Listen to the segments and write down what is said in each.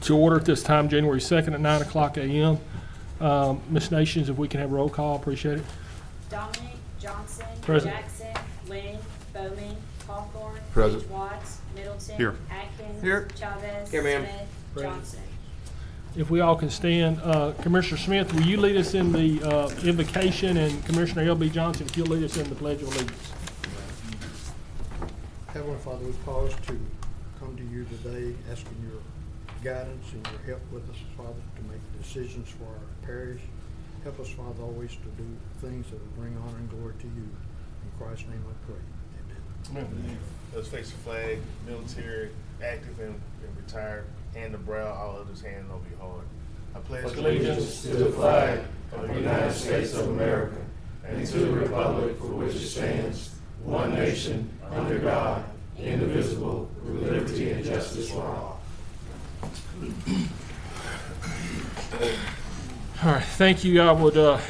to order at this time, January 2nd at 9 o'clock a.m. Ms. Nations, if we can have roll call, appreciate it. Dominic, Johnson, Present. Jackson, Lynn, Bowman, Hawthorne, Present. Page Watts, Middleton, Here. Atkins, Here. Chavez, Here, ma'am. Smith, Present. Johnson. If we all can stand, Commissioner Smith, will you lead us in the invocation, and Commissioner L.B. Johnson, if you'll lead us in the Pledge of Allegiance. Heavenly Father, we pause to come to you today asking your guidance and your help with us, Father, to make decisions for our parish. Help us, Father, always to do things that will bring honor and glory to you. In Christ's name I pray. Amen. Let's face the flag, military, active and retired, hand the brow, all others hand over your heart. I pledge allegiance to the flag of the United States of America and to the republic for which it stands, one nation, under God, indivisible, with liberty and justice for all. All right, thank you. I would,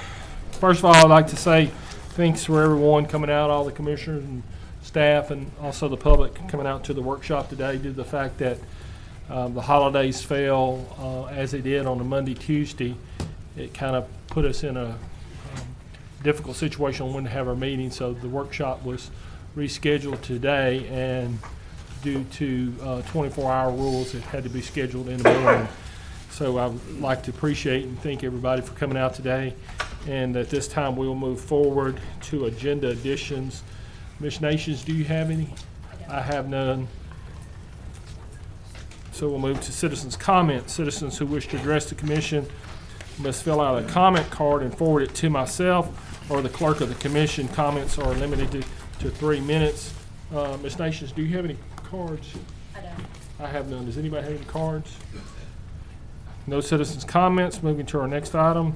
first of all, I'd like to say thanks for everyone coming out, all the commissioners and staff, and also the public coming out to the workshop today due to the fact that the holidays fell as they did on a Monday, Tuesday. It kind of put us in a difficult situation on when to have our meeting, so the workshop was rescheduled today, and due to 24-hour rules, it had to be scheduled in the morning. So I would like to appreciate and thank everybody for coming out today. And at this time, we will move forward to agenda additions. Ms. Nations, do you have any? I have none. So we'll move to citizens' comments. Citizens who wish to address the commission must fill out a comment card and forward it to myself or the clerk of the commission. Comments are limited to 3 minutes. Ms. Nations, do you have any cards? I don't. I have none. Does anybody have any cards? No citizens' comments. Moving to our next item.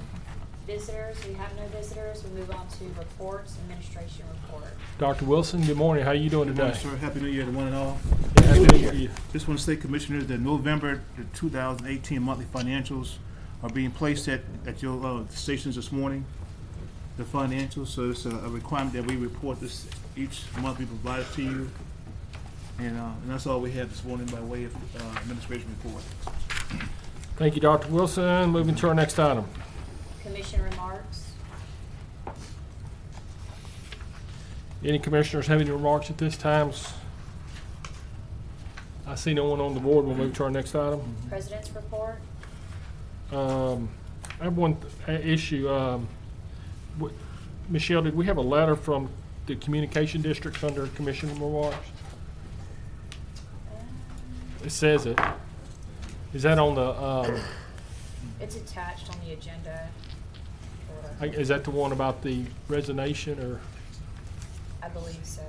Visitors, we have no visitors. We move on to reports, administration report. Dr. Wilson, good morning. How are you doing Good today? morning, sir. Happy New Year to one and all. Happy New Year to you. Just want to say, Commissioners, that November the 2018 monthly financials are being placed at your stations this morning, the financials. So it's a requirement that we report this each month. We provide it to you. And that's all we have this morning by way of administration report. Thank you, Dr. Wilson. Moving to our next item. Commission remarks. Any commissioners have any remarks at this time? I see no one on the board. We'll move to our next item. President's report. I have one issue. Michelle, did we have a letter from the communication districts under commission remarks? It says it. Is that on the, It's attached on the agenda. is that the one about the resignation, or? I believe so.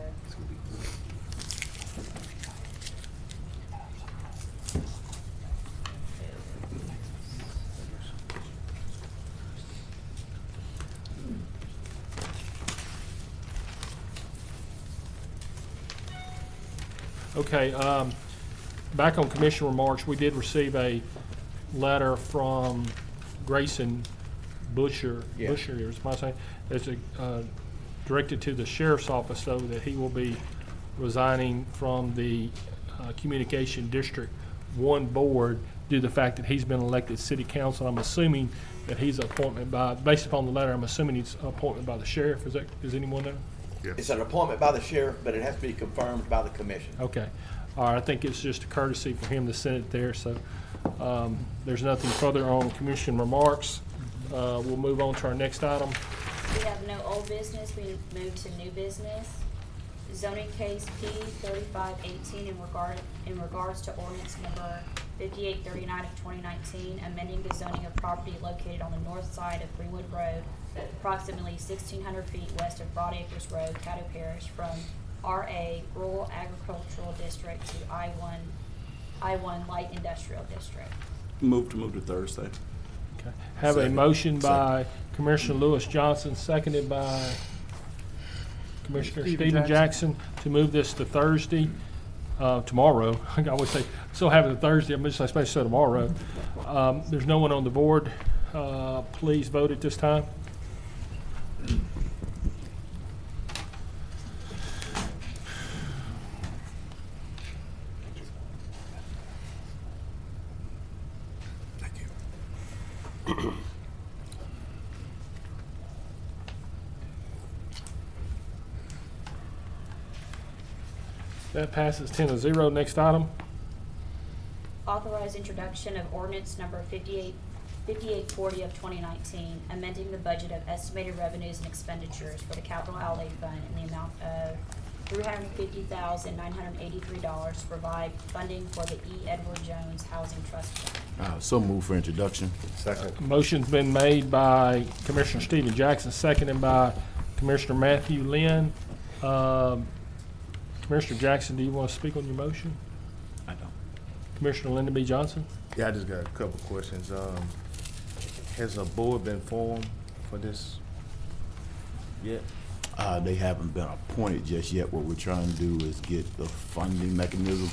Okay, back on commission remarks, we did receive a letter from Grayson Busher, Yeah. Busher, is my saying, it's directed to the sheriff's office, though, that he will be resigning from the Communication District 1 board due to the fact that he's been elected city council. I'm assuming that he's appointment by, based upon the letter, I'm assuming he's appointment by the sheriff. Does anyone know? It's an appointment by the sheriff, but it has to be confirmed by the commission. Okay. All right, I think it's just a courtesy for him to send it there, so there's nothing further on commission remarks. We'll move on to our next item. We have no old business. We move to new business. Zoning case P 3518 in regards to ordinance number 5839 of 2019, amending the zoning of property located on the north side of Greenwood Road, approximately 1,600 feet west of Broad Acres Road, Caddo Parish, from RA Rural Agricultural District to I1 Light Industrial District. Move to Thursday. Okay. Have a Second. motion by Commissioner Lewis Johnson, seconded by Commissioner Stephen Jackson to move this to Thursday, tomorrow. I always say, still have it Thursday, I'm just supposed to say tomorrow. There's no one on the board. Please vote at this time. That passes 10-0. Next item. Authorize introduction of ordinance number 5840 of 2019, amending the budget of estimated revenues and expenditures for the capital outlay fund in the amount of $350,983 to provide funding for the E. Edward Jones Housing Trust Fund. So move for introduction. Second. Motion's been made by Commissioner Stephen Jackson, seconded by Commissioner Matthew Lynn. Commissioner Jackson, do you want to speak on your motion? I don't. Commissioner Lyndon B. Johnson? Yeah, I just got a couple questions. Has a board been formed for this yet? They haven't been appointed just yet. What we're trying to do is get the funding mechanism.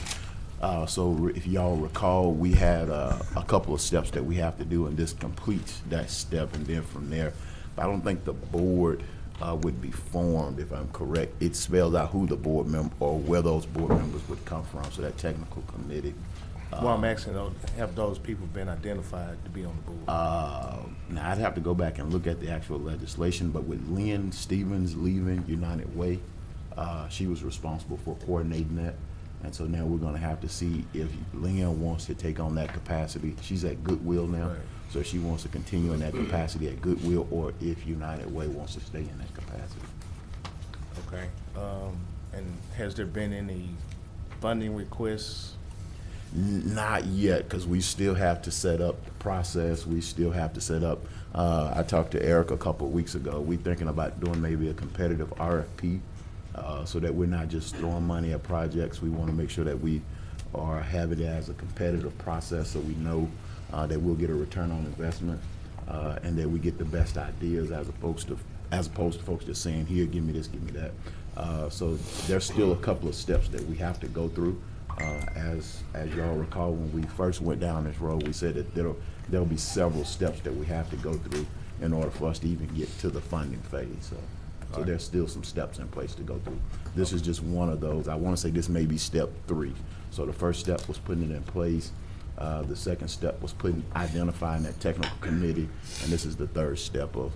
So if y'all recall, we had a couple of steps that we have to do, and this completes that step, and then from there, I don't think the board would be formed, if I'm correct. It spells out who the board member or where those board members would come from, so that technical committee. Well, I'm asking, have those people been identified to be on the board? Now, I'd have to go back and look at the actual legislation, but with Lynn Stevens leaving United Way, she was responsible for coordinating that. And so now we're gonna have to see if Lynn wants to take on that capacity. She's at Goodwill now, Right. so if she wants to continue in that capacity at Goodwill, or if United Way wants to stay in that capacity. Okay. And has there been any funding requests? Not yet, because we still have to set up the process. We still have to set up, I talked to Eric a couple of weeks ago. We're thinking about doing maybe a competitive RFP, so that we're not just throwing money at projects. We want to make sure that we are having it as a competitive process, so we know that we'll get a return on investment, and that we get the best ideas as opposed to folks just saying, here, give me this, give me that. So there's still a couple of steps that we have to go through. As y'all recall, when we first went down this road, we said that there'll be several steps that we have to go through in order for us to even get to the funding phase. So there's still some steps in place to go through. This is just one of those. I want to say this may be step 3. So the first step was putting it in place. The second step was identifying that technical committee, and this is the third step of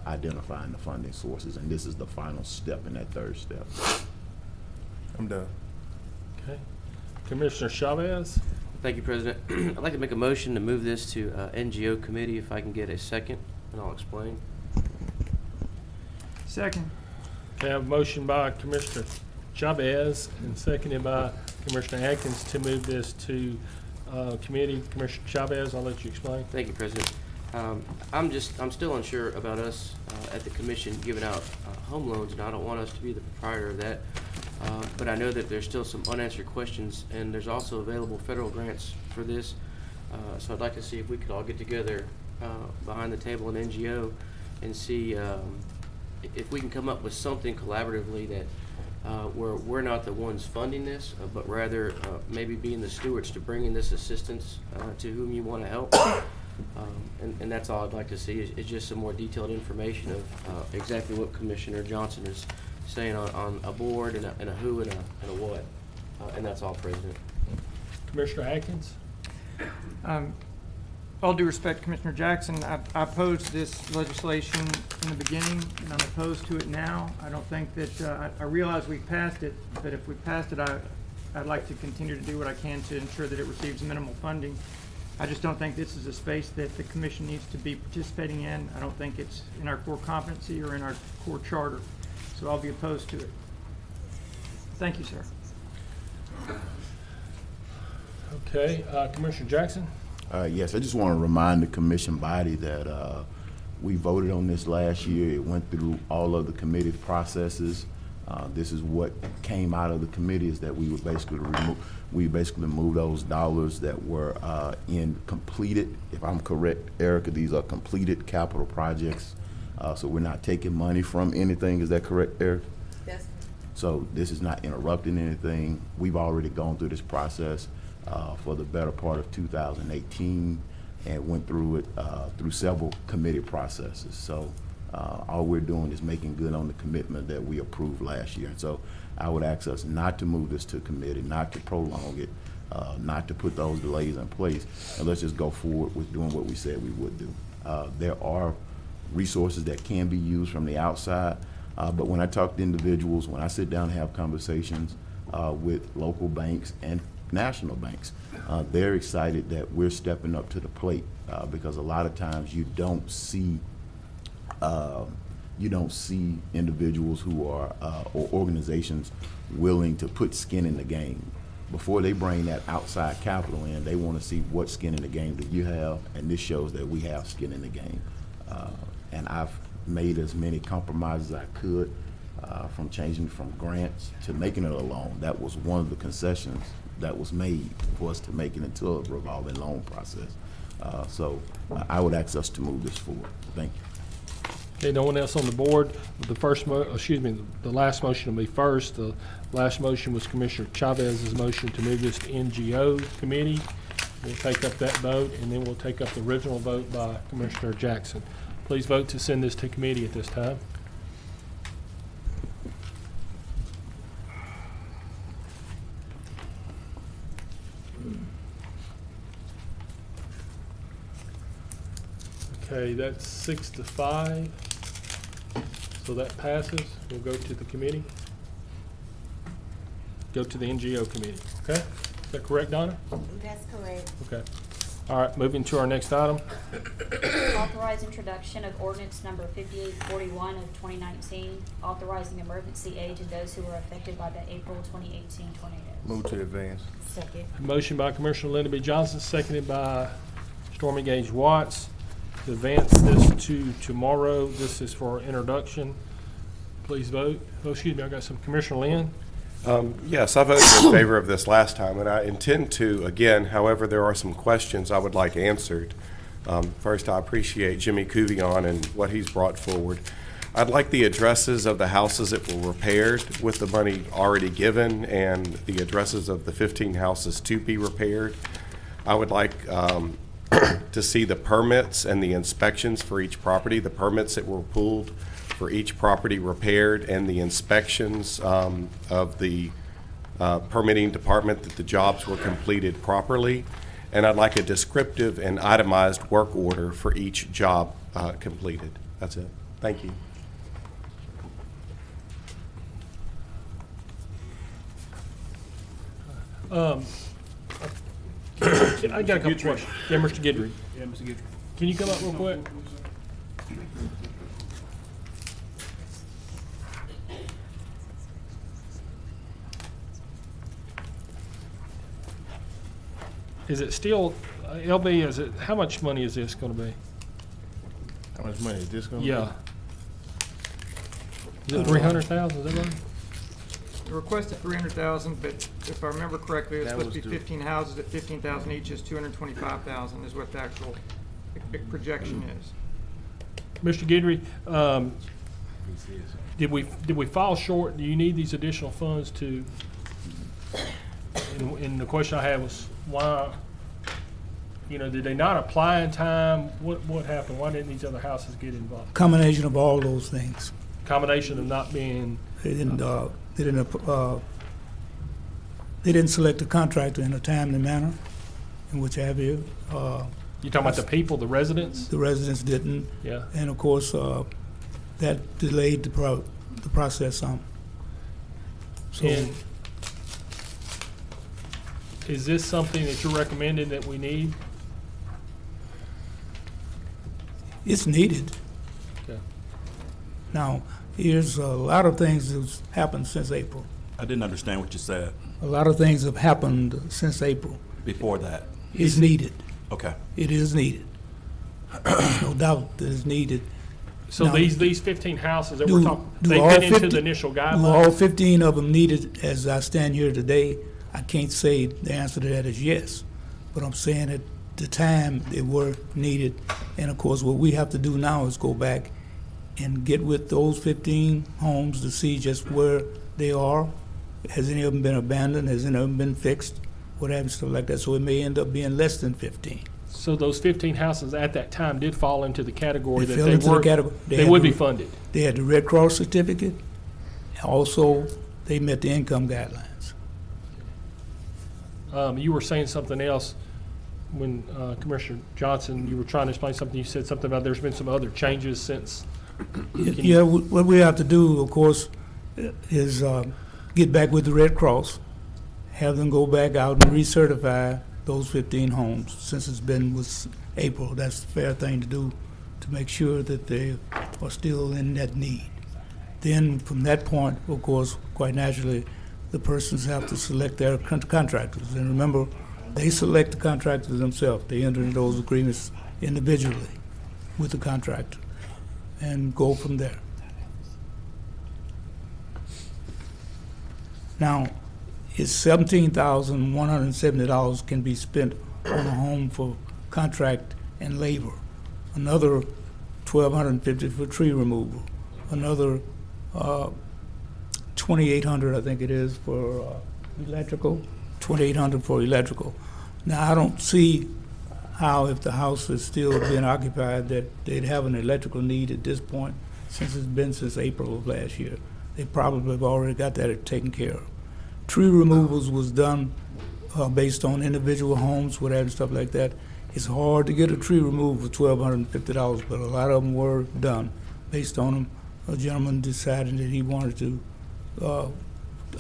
identifying the funding sources, and this is the final step in that third step. I'm done. Okay. Commissioner Chavez? Thank you, President. I'd like to make a motion to move this to NGO committee, if I can get a second, and I'll explain. Second. Okay, I have a motion by Commissioner Chavez and seconded by Commissioner Atkins to move this to committee. Commissioner Chavez, I'll let you explain. Thank you, President. I'm still unsure about us at the commission giving out home loans, and I don't want us to be the proprietor of that. But I know that there's still some unanswered questions, and there's also available federal grants for this. So I'd like to see if we could all get together behind the table in NGO and see if we can come up with something collaboratively that where we're not the ones funding this, but rather maybe being the stewards to bringing this assistance to whom you want to help. And that's all I'd like to see is just some more detailed information of exactly what Commissioner Johnson is saying on a board and a who and a what. And that's all, President. Commissioner Atkins? All due respect, Commissioner Jackson, I opposed this legislation in the beginning, and I'm opposed to it now. I don't think that, I realize we passed it, but if we passed it, I'd like to continue to do what I can to ensure that it receives minimal funding. I just don't think this is a space that the commission needs to be participating in. I don't think it's in our core competency or in our core charter, so I'll be opposed to it. Thank you, sir. Okay, Commissioner Jackson? Yes, I just want to remind the commission body that we voted on this last year. It went through all of the committee processes. This is what came out of the committee, is that we would basically remove those dollars that were in completed, if I'm correct, Erica, these are completed capital projects. So we're not taking money from anything. Is that correct, Eric? Yes. So this is not interrupting anything. We've already gone through this process for the better part of 2018 and went through it through several committee processes. So all we're doing is making good on the commitment that we approved last year. And so I would ask us not to move this to committee, not to prolong it, not to put those delays in place, and let's just go forward with doing what we said we would do. There are resources that can be used from the outside, but when I talk to individuals, when I sit down and have conversations with local banks and national banks, they're excited that we're stepping up to the plate, because a lot of times you don't see individuals who are or organizations willing to put skin in the game. Before they bring that outside capital in, they want to see what skin in the game do you have, and this shows that we have skin in the game. And I've made as many compromises as I could, from changing from grants to making it a loan. That was one of the concessions that was made for us to make it into a revolving loan process. So I would ask us to move this forward. Thank you. Okay, no one else on the board. The last motion will be first. The last motion was Commissioner Chavez's motion to move this to NGO committee. We'll take up that vote, and then we'll take up the original vote by Commissioner Jackson. Please vote to send this to committee at this time. Okay, that's 6-5. So that passes. We'll go to the committee. Go to the NGO committee, okay? Is that correct, Donna? That's correct. Okay. All right, moving to our next item. Authorize introduction of ordinance number 5841 of 2019, authorizing emergency aid to those who were affected by the April 2018 tornadoes. Move to advance. Second. Motion by Commissioner Linda B. Johnson, seconded by Stormy Gage Watts. To advance this to tomorrow. This is for introduction. Please vote. Oh, excuse me, I got some. Commissioner Lynn? Yes, I voted in favor of this last time, and I intend to again. However, there are some questions I would like answered. First, I appreciate Jimmy Cuvion and what he's brought forward. I'd like the addresses of the houses that were repaired with the money already given, and the addresses of the 15 houses to be repaired. I would like to see the permits and the inspections for each property, the permits that were pulled for each property repaired, and the inspections of the permitting department that the jobs were completed properly. And I'd like a descriptive and itemized work order for each job completed. That's it. Thank you. I got a couple questions. Yeah, Mr. Guidry. Yeah, Mr. Gidry. Can you come up real quick? Is it still, LB, is it, how much money is this gonna be? How much money is this going to be? Yeah. Is it 300,000, is that right? The request is 300,000, but if I remember correctly, it's That supposed to was be due. 15 houses at 15,000 each, is 225,000 is what the actual projection is. Mr. Guidry, did we fall short? Do you need these additional funds to, and the question I had was, why, did they not apply in time? What happened? Why didn't these other houses get involved? Combination of all those things. Combination of not being, They didn't select a contractor in a timely manner, and which have you. you talking about the people, the residents? The residents didn't, Yeah. and of course, that delayed the process some. So And is this something that you're recommending that we need? it's needed. Okay. Now, here's a lot of things that's happened since April. I didn't understand what you said A lot of things have happened since April. before that. It's needed. Okay. It is needed. No doubt that it's needed. So Now, these 15 houses that do- we're talking, do they all fit into 50 the initial Do all guidelines? 15 of them needed, as I stand here today? I can't say the answer to that is yes, but I'm saying at the time they were needed. And of course, what we have to do now is go back and get with those 15 homes to see just where they are. Has any of them been abandoned? Has any of them been fixed? What have you, stuff like that. So it may end up being less than 15. So those 15 houses at that time did fall into the category They that fell into the category. they had would the- be funded. They had the Red Cross certificate. Also, they met the income guidelines. You were saying something else. when Commissioner Johnson, you were trying to explain something, you said something about there's been some other changes since. Yeah, what we have to do, of course, is get back with the Red Cross, have them go back out and recertify those 15 homes, since it's been with April. That's the fair thing to do, to make sure that they are still in that need. Then from that point, of course, quite naturally, the persons have to select their contractors. And remember, they select the contractors themselves. They enter into those agreements individually with the contractor and go from there. Now, it's $17,170 can be spent on a home for contract and labor. Another $1,250 for tree removal. Another $2,800, I think it is, for electrical. $2,800 for electrical. Now, I don't see how, if the house is still being occupied, that they'd have an electrical need at this point, since it's been since April of last year. They probably have already got that taken care of. Tree removals was done based on individual homes, whatever, and stuff like that. It's hard to get a tree removed for $1,250, but a lot of them were done based on them. A gentleman decided that he wanted to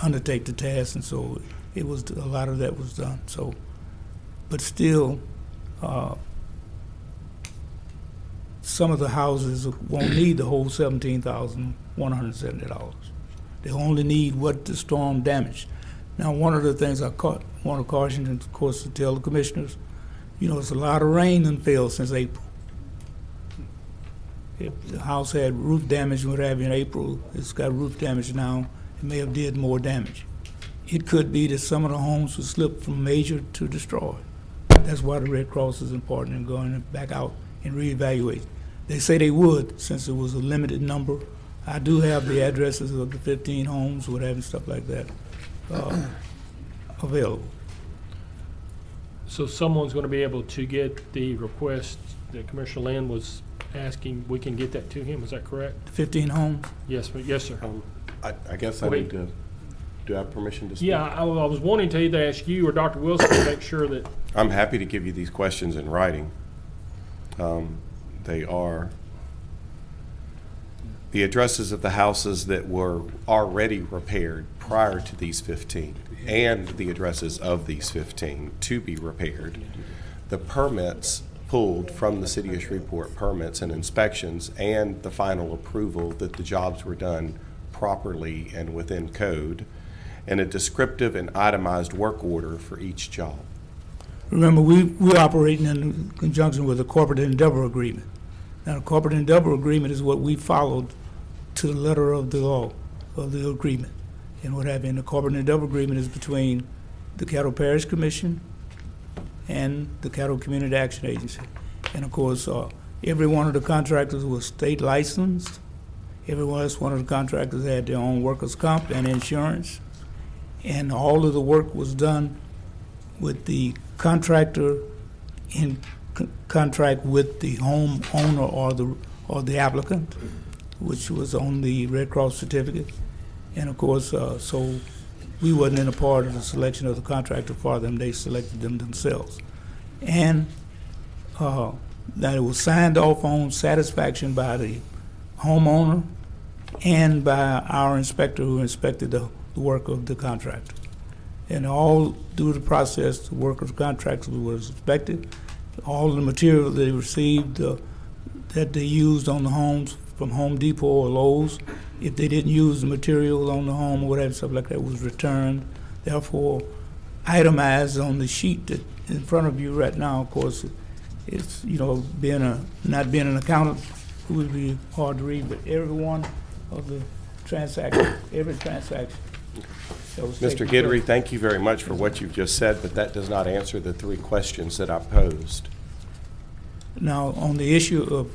undertake the task, and so it was, a lot of that was done. So, but still, some of the houses won't need the whole $17,170. They only need what the storm damaged. Now, one of the things I want to caution, and of course, to tell the commissioners, you know, it's a lot of rain and fell since April. If the house had roof damage, what have you, in April, it's got roof damage now, it may have did more damage. It could be that some of the homes would slip from major to destroyed. That's why the Red Cross is important in going back out and reevaluate. They say they would, since it was a limited number. I do have the addresses of the 15 homes, whatever, and stuff like that, available. So someone's going to be able to get the request that Commissioner Lynn was asking, we can get that to him, is that correct? 15 homes? Yes, yes, sir. I guess I need to, do I have permission to speak? Yeah, I was wanting to either ask you or Dr. Wilson to make sure that. I'm happy to give you these questions in writing. They are the addresses of the houses that were already repaired prior to these 15, and the addresses of these 15 to be repaired. The permits pulled from the City of Shreveport permits and inspections, and the final approval that the jobs were done properly and within code, and a descriptive and itemized work order for each job. Remember, we're operating in conjunction with a corporate endeavor agreement. Now, the corporate endeavor agreement is what we followed to the letter of the law, of the agreement, and what have you. And the corporate endeavor agreement is between the Caddo Parish Commission and the Caddo Community Action Agency. And of course, every one of the contractors was state licensed. Every one of the contractors had their own workers' comp and insurance. And all of the work was done with the contractor in contract with the homeowner or the applicant, which was on the Red Cross certificate. And of course, so we wasn't in a part of the selection of the contractor for them. They selected them themselves. And that it was signed off on satisfaction by the homeowner and by our inspector who inspected the work of the contractor. And all through the process, the work of the contractor was inspected. All the material they received that they used on the homes from Home Depot or Lowe's, if they didn't use the material on the home or whatever, stuff like that, was returned. Therefore, itemized on the sheet that in front of you right now. Of course, it's, you know, not being an accountant, it would be hard to read, but every one of the transactions, every transaction. Mr. Guidry, thank you very much for what you've just said, but that does not answer the three questions that I posed. Now, on the issue of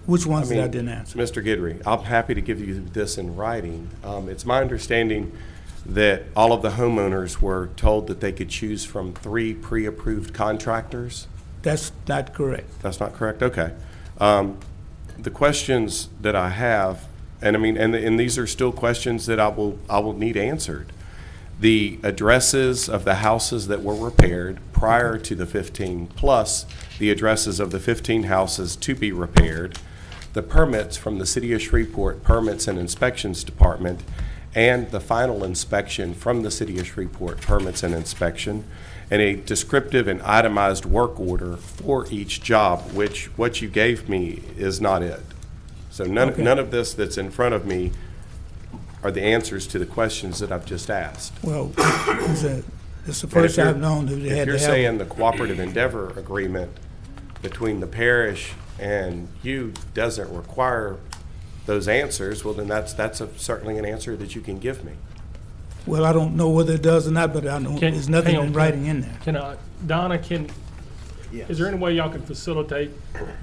which ones that I didn't answer? Mr. Guidry, I'm happy to give you this in writing. It's my understanding that all of the homeowners were told that they could choose from 3 pre-approved contractors. That's not correct. That's not correct? Okay. The questions that I have, and I mean, and these are still questions that I will need answered. the addresses of the houses that were repaired prior to the 15, plus the addresses of the 15 houses to be repaired, the permits from the City of Shreveport Permits and Inspections Department, and the final inspection from the City of Shreveport Permits and Inspection, and a descriptive and itemized work order for each job, which what you gave me is not it. So none of this that's in front of me are the answers to the questions that I've just asked. Well, it's the first I've known that they If had to you're have. saying the cooperative endeavor agreement between the parish and you doesn't require those answers, well, then that's certainly an answer that you can give me. Well, I don't know whether it does or not, but I know there's nothing in writing in there. Donna, Yes. is there any way y'all can facilitate,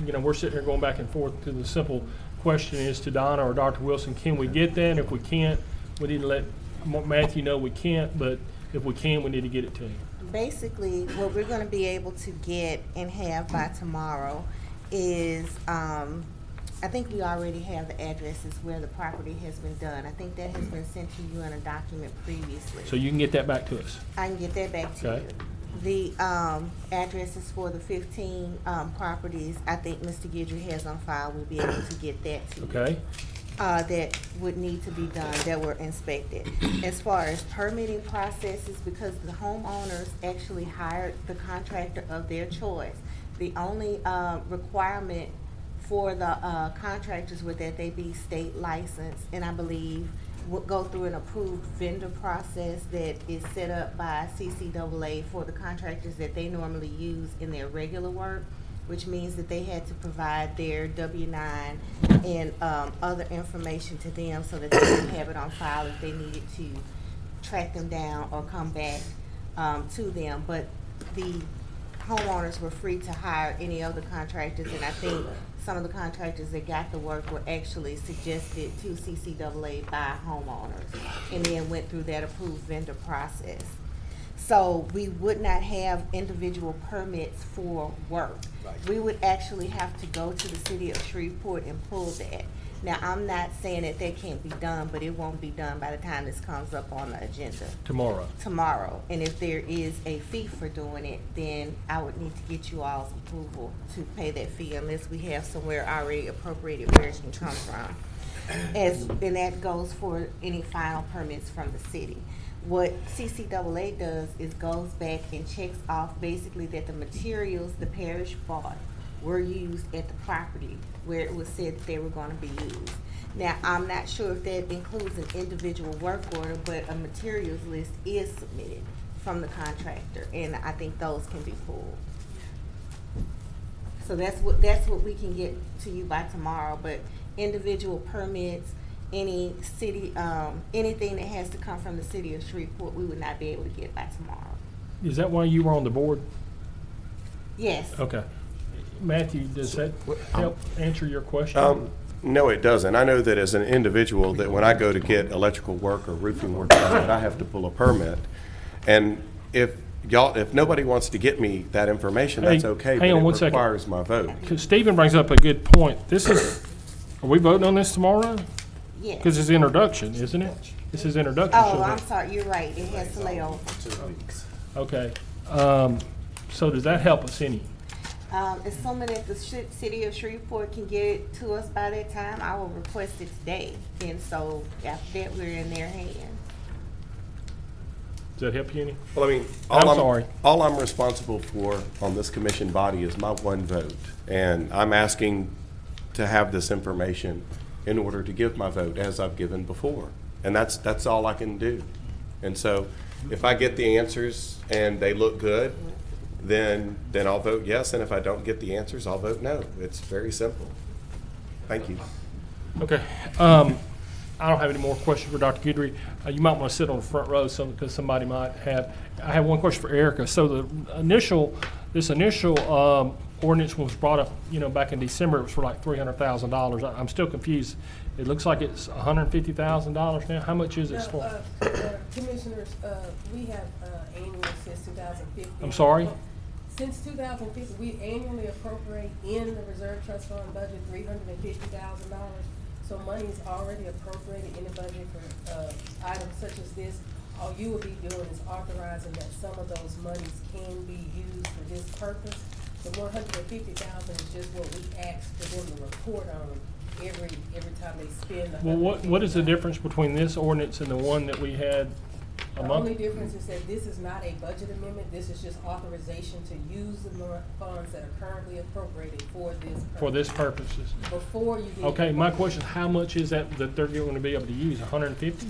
we're sitting here going back and forth to the simple question is to Donna or Dr. Wilson, can we get that? If we can't, we need to let Matthew know we can't, but if we can, we need to get it to him. Basically, what we're gonna be able to get and have by tomorrow is, I think we already have the addresses where the property has been done. I think that has been sent to you in a document previously. So you can get that back to us. I can get that back to Okay. you. The addresses for the 15 properties, I think Mr. Guidry has on file. We'll be able to get that to you. Okay? That would need to be done, that were inspected. As far as permitting processes, because the homeowners actually hired the contractor of their choice, the only requirement for the contractors were that they be state licensed, and I believe would go through an approved vendor process that is set up by CCAA for the contractors that they normally use in their regular work, which means that they had to provide their W-9 and other information to them so that they could have it on file if they needed to track them down or come back to them. But the homeowners were free to hire any other contractors, and I think some of the contractors that got the work were actually suggested to CCAA by homeowners and then went through that approved vendor process. So we would not have individual permits for work. Right. We would actually have to go to the City of Shreveport and pull that. Now, I'm not saying that that can't be done, but it won't be done by the time this comes up on the agenda tomorrow. And if there is a fee for doing it, then I would need to get you all's approval to pay that fee unless we have somewhere already appropriated where it can come from. And that goes for any final permits from the city. What CCAA does is goes back and checks off basically that the materials the parish bought were used at the property where it was said that they were going to be used. Now, I'm not sure if that includes an individual work order, but a materials list is submitted from the contractor, and I think those can be pulled. So that's what we can get to you by tomorrow, but individual permits, any city, anything that has to come from the City of Shreveport, we would not be able to get by tomorrow. Is that why you were on the board? Yes. Okay. Matthew, does that help answer your question? No, it doesn't. I know that as an individual, that when I go to get electrical work or roofing work done, that I have to pull a permit. And if nobody wants to get me that information, that's okay, but hang on it one second. requires my vote. Because Stephen brings up a good point. Are we voting on this tomorrow? Yes. Because it's introduction, isn't it? This is introduction. Oh, so I'm sorry, you're right, it has to lay over. Okay. So does that help us any? Assuming that the City of Shreveport can get it to us by that time, I will request it today. And so after that, we're in their hands. Does that help you any? Well, I mean, all I'm responsible for on this commission body is my one vote. And I'm asking to have this information in order to give my vote as I've given before. And that's all I can do. And so if I get the answers and they look good, then I'll vote yes. And if I don't get the answers, I'll vote no. It's very simple. Thank you. Okay. I don't have any more questions for Dr. Guidry. You might want to sit on the front row because somebody might have. I have one question for Erica. So this initial ordinance was brought up, back in December. It was for like $300,000. I'm still confused. It looks like it's $150,000 now. How much is it for? Commissioners, we have annually since 2015. I'm sorry? Since 2015, we annually appropriate in the Reserve Trust Fund budget $350,000. So money is already appropriated in the budget for items such as this. all you will be doing is authorizing that some of those monies can be used for this purpose. The $150,000 is just what we ask for them to report on every time they spend the Well, what is the $150,000. difference between this ordinance and the one that we had a The month? only difference is that this is not a budget amendment, this is just authorization to use the funds that are currently appropriated for this purpose. For this purposes? Before you get. Okay, my question is, how much is that they're going to be able to use, 150?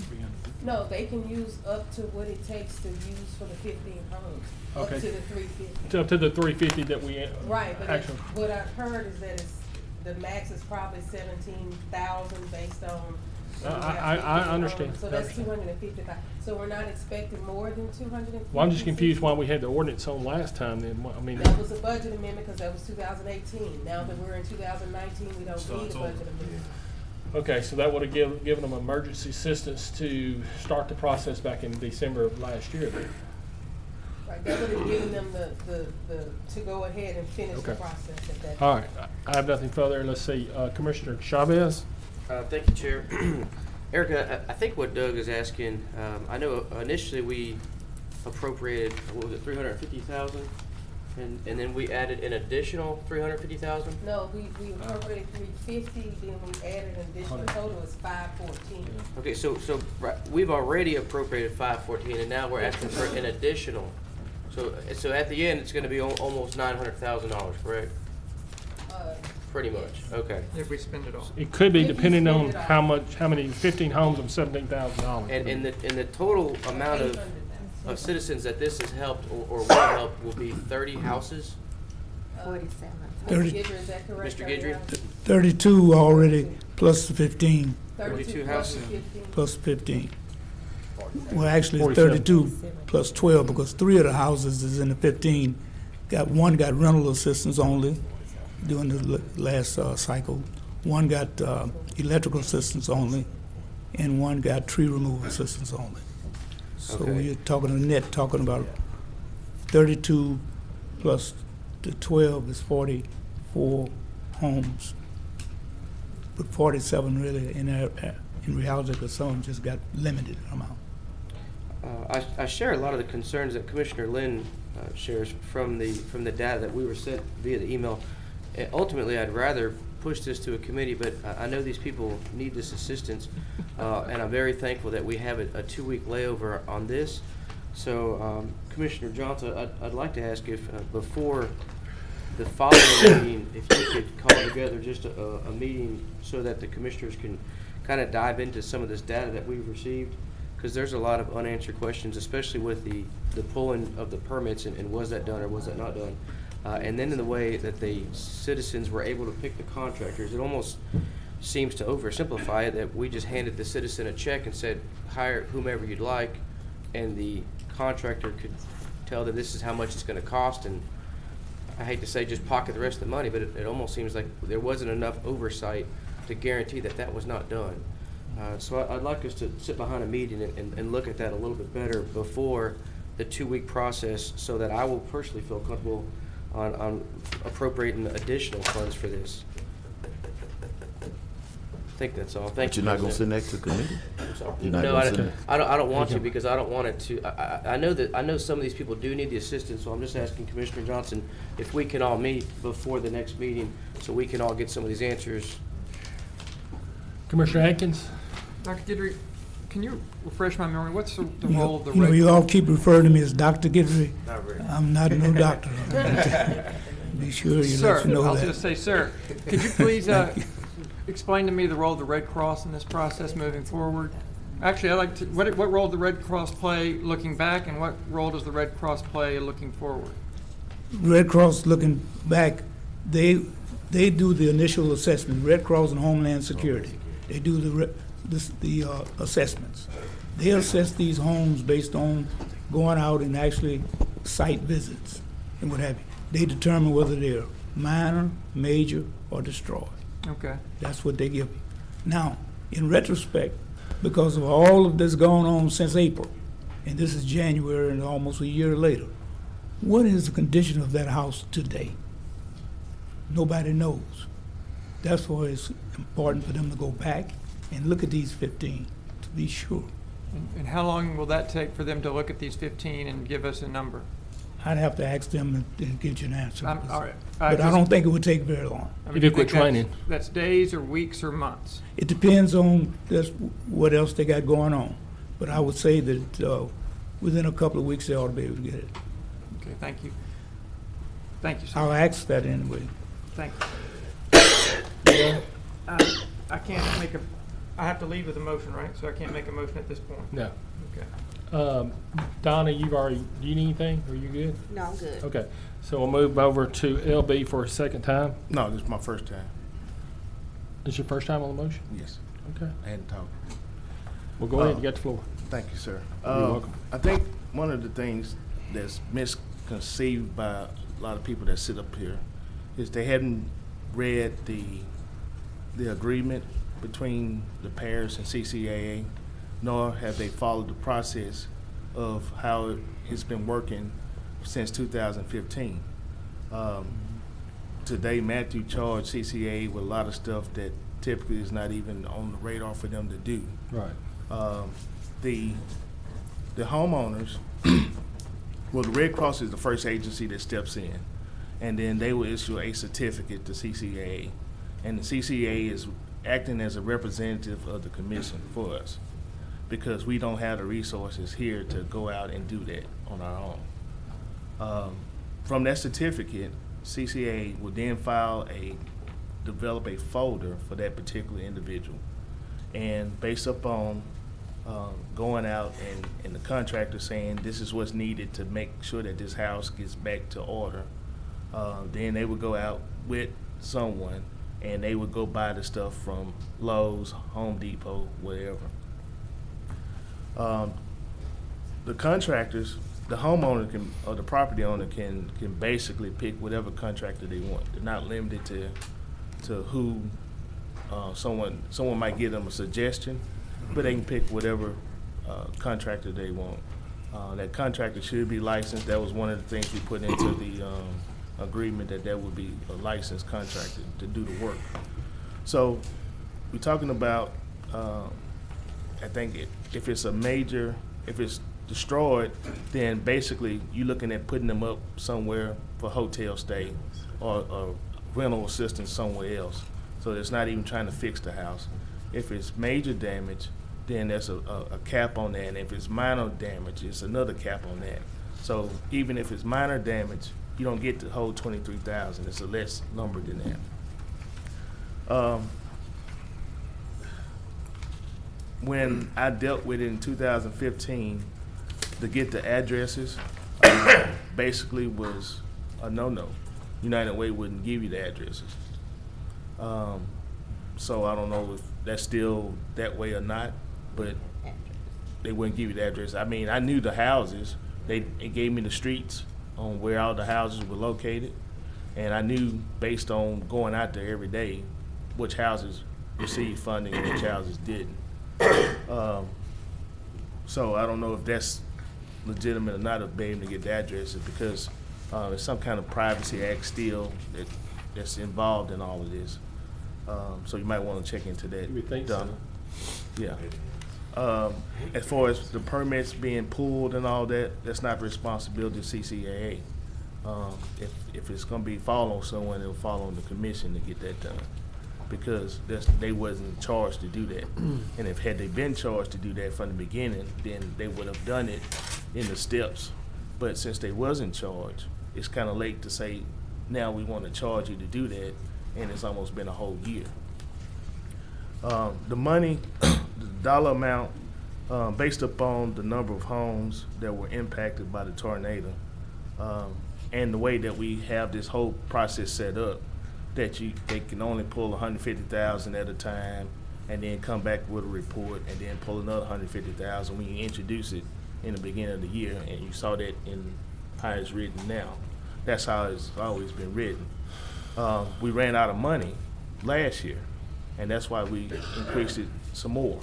No, they can use up to what it takes to use for the 15 homes, up Okay. to the 350. Up to the 350 that we Right, but actually. what I've heard is that the max is probably 17,000 based on. when you have I 15 understand. homes. So that's 255. So we're not expecting more than 250. Well, I'm just confused why we had the ordinance on last time then. I mean, That was a budget amendment because that was 2018. Now that we're in 2019, we don't need a budget amendment. okay, so that would have given them emergency assistance to start the process back in December of last year then. Right, that would have given them to go ahead and finish the Okay. process at that. All right, I have nothing further. Let's see, Commissioner Chavez? Thank you, Chair. Erica, I think what Doug is asking, I know initially we appropriated, what was it, 350,000? And then we added an additional 350,000? No, we appropriated 350, then we added an additional total is 514. Okay, so right, we've already appropriated 514, and now we're asking for an additional. So at the end, it's gonna be almost $900,000, correct? Pretty much, okay. If we spend it all. It could be If you depending on spend it all. how many, 15 homes of $17,000. And the total amount of 800,000. citizens that this has helped or will help will be 30 houses? 47. Mr. 30. Guidry, is that correct? Mr. Guidry? 32 already, plus the 15, 32 plus houses. 15. plus 15. Well, actually, it's 47. 32 plus 12, because 3 of the houses is in the 15. One got rental assistance only during the last cycle. One got electrical assistance only, and one got tree removal assistance only. So Okay. you're talking about 32 plus the 12 is 44 homes. But 47 really in reality, because some of them just got limited amount. I share a lot of the concerns that Commissioner Lynn shares from the data that we were sent via the email. Ultimately, I'd rather push this to a committee, but I know these people need this assistance, and I'm very thankful that we have a 2-week layover on this. So, Commissioner Johnson, I'd like to ask if before the following meeting, if you could call together just a meeting so that the commissioners can kind of dive into some of this data that we've received, because there's a lot of unanswered questions, especially with the pulling of the permits and was that done or was that not done. And then in the way that the citizens were able to pick the contractors, it almost seems to oversimplify it that we just handed the citizen a check and said, hire whomever you'd like, and the contractor could tell them this is how much it's going to cost, and I hate to say just pocket the rest of the money, but it almost seems like there wasn't enough oversight to guarantee that that was not done. So I'd like us to sit behind a meeting and look at that a little bit better before the 2-week process, so that I will personally feel comfortable on appropriating additional funds for this. I think that's all. Thank But you. you're not gonna sit President. next to committee? I'm sorry. You're not No, gonna sit I don't want to, because I don't want it to. I know some of these people do need the assistance, so I'm just asking Commissioner Johnson if we can all meet before the next meeting so we can all get some of these answers. Commissioner Atkins? Dr. Guidry, can you refresh my memory? What's the You role of the know, Red you all Cross? keep referring to me as Dr. Guidry. Not really. I'm not no doctor. Be sure you Sir, let you know I'll that. just say, sir, could you please explain to me the role of the Red Cross in this process moving forward? Actually, I'd like to, what role does the Red Cross play looking back, and what role does the Red Cross play looking forward? Red Cross looking back, they do the initial assessment. Red Cross and Homeland Security, they do the assessments. They assess these homes based on going out and actually site visits and what have you. They determine whether they're minor, major, or destroyed. Okay. That's what they give you. Now, in retrospect, because of all of this going on since April, and this is January and almost a year later, what is the condition of that house today? Nobody knows. That's why it's important for them to go back and look at these 15 to be sure. And how long will that take for them to look at these 15 and give us a number? I'd have to ask them and get you an answer. All right. But I don't think it would take very long. I mean, If you you quit think training. that's days or weeks or months? It depends on what else they got going on. But I would say that within a couple of weeks, they ought to be able to get it. Okay, thank you. Thank you, sir. I'll ask that anyway. Thank you. I can't make I have to leave with a motion, right? So I can't make a motion at this point? No. Okay. Donna, do you need anything? Are you good? No, I'm good. Okay, so we'll move over to LB for a second time. No, this is my first time. This is your first time on the motion? Yes, Okay. I hadn't talked. Well, go ahead, you got the floor. Thank you, sir. You're welcome. I think one of the things that's misconceived by a lot of people that sit up here is they hadn't read the agreement between the parish and CCAA, nor have they followed the process of how it's been working since 2015. Today, Matthew charged CCAA with a lot of stuff that typically is not even on the radar for them to do. Right. The homeowners, well, the Red Cross is the first agency that steps in, and then they will issue a certificate to CCAA, and the CCAA is acting as a representative of the commission for us, because we don't have the resources here to go out and do that on our own. From that certificate, CCAA will then develop a folder for that particular individual, and based upon going out and the contractor saying this is what's needed to make sure that this house gets back to order, then they would go out with someone and they would go buy the stuff from Lowe's, Home Depot, whatever. The contractors, the homeowner or the property owner can basically pick whatever contractor they want. They're not limited to who. Someone might give them a suggestion, but they can pick whatever contractor they want. That contractor should be licensed. That was one of the things we put into the agreement, that would be a licensed contractor to do the work. So we're talking about, I think if it's if it's destroyed, then basically you're looking at putting them up somewhere for hotel stay or rental assistance somewhere else. So it's not even trying to fix the house. If it's major damage, then there's a cap on that. And if it's minor damage, it's another cap on that. So even if it's minor damage, you don't get the whole $23,000. It's a less number than that. When I dealt with it in 2015, to get the addresses, basically was a no-no. United Way wouldn't give you the addresses. So I don't know if that's still that way or not, but they wouldn't give you the address. I mean, I knew the houses. It gave me the streets on where all the houses were located, and I knew based on going out there every day which houses received funding and which houses didn't. So I don't know if that's legitimate or not of being able to get the addresses, because there's some kind of privacy act still that's involved in all of this. So you might want to check into that. You would think so. Yeah. As far as the permits being pulled and all that, that's not the responsibility of CCAA. If it's going to fall on someone, it'll fall on the commission to get that done, because they wasn't charged to do that. And had they been charged to do that from the beginning, then they would have done it in the steps. But since they wasn't charged, it's kind of late to say, now we want to charge you to do that, and it's almost been a whole year. The money, the dollar amount, based upon the number of homes that were impacted by the tornado, and the way that we have this whole process set up, that they can only pull $150,000 at a time, and then come back with a report, and then pull another $150,000 when you introduce it in the beginning of the year. And you saw that in how it's written now. That's how it's always been written. We ran out of money last year, and that's why we increased it some more.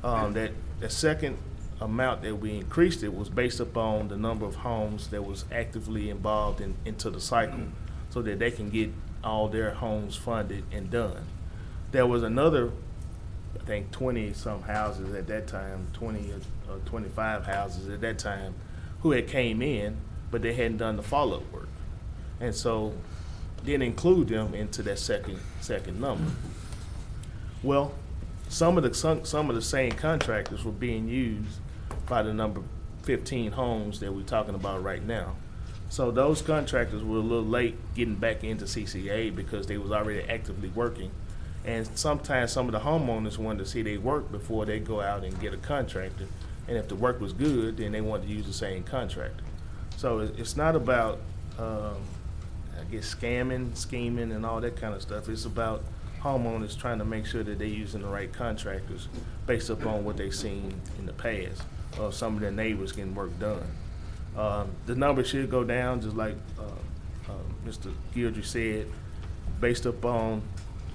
That second amount that we increased it was based upon the number of homes that was actively involved into the cycle, so that they can get all their homes funded and done. There was another I think 20-some houses at that time, 20 or 25 houses at that time, who had came in, but they hadn't done the follow-up work. And so didn't include them into that second number. Well, some of the same contractors were being used by the number 15 homes that we're talking about right now. So those contractors were a little late getting back into CCA because they was already actively working. And sometimes some of the homeowners wanted to see their work before they go out and get a contractor. And if the work was good, then they wanted to use the same contractor. So it's not about, I guess, scheming, and all that kind of stuff. It's about homeowners trying to make sure that they're using the right contractors based upon what they've seen in the past, or some of their neighbors getting work done. The number should go down, just like Mr. Guidry said, based upon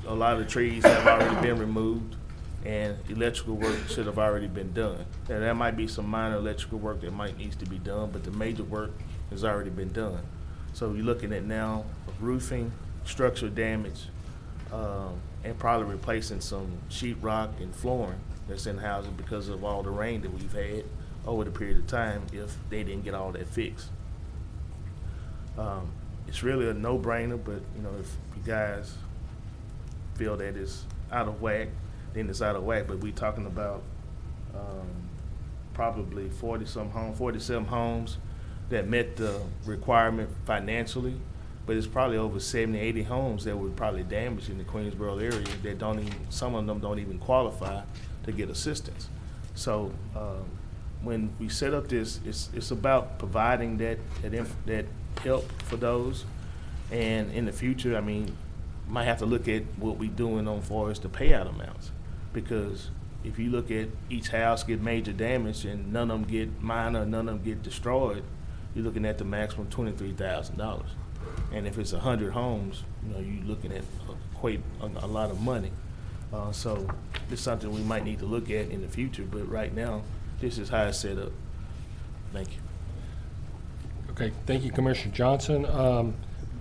a lot of the trees have already been removed and electrical work should have already been done. Now, there might be some minor electrical work that might needs to be done, but the major work has already been done. So you're looking at now roofing, structural damage, and probably replacing some sheetrock and flooring that's in housing because of all the rain that we've had over the period of time if they didn't get all that fixed. It's really a no-brainer, but if you guys feel that it's out of whack, then it's out of whack. But we're talking about probably 47 homes that met the requirement financially, but it's probably over 70, 80 homes that were probably damaged in the Queensboro area that some of them don't even qualify to get assistance. So when we set up this, it's about providing that help for those. And in the future, I mean, might have to look at what we're doing on far as the payout amounts, because if you look at each house get major damage and none of them get minor, none of them get destroyed, you're looking at the maximum $23,000. And if it's 100 homes, you're looking at quite a lot of money. So it's something we might need to look at in the future, but right now, this is how it's set up. Thank you. Okay, thank you, Commissioner Johnson.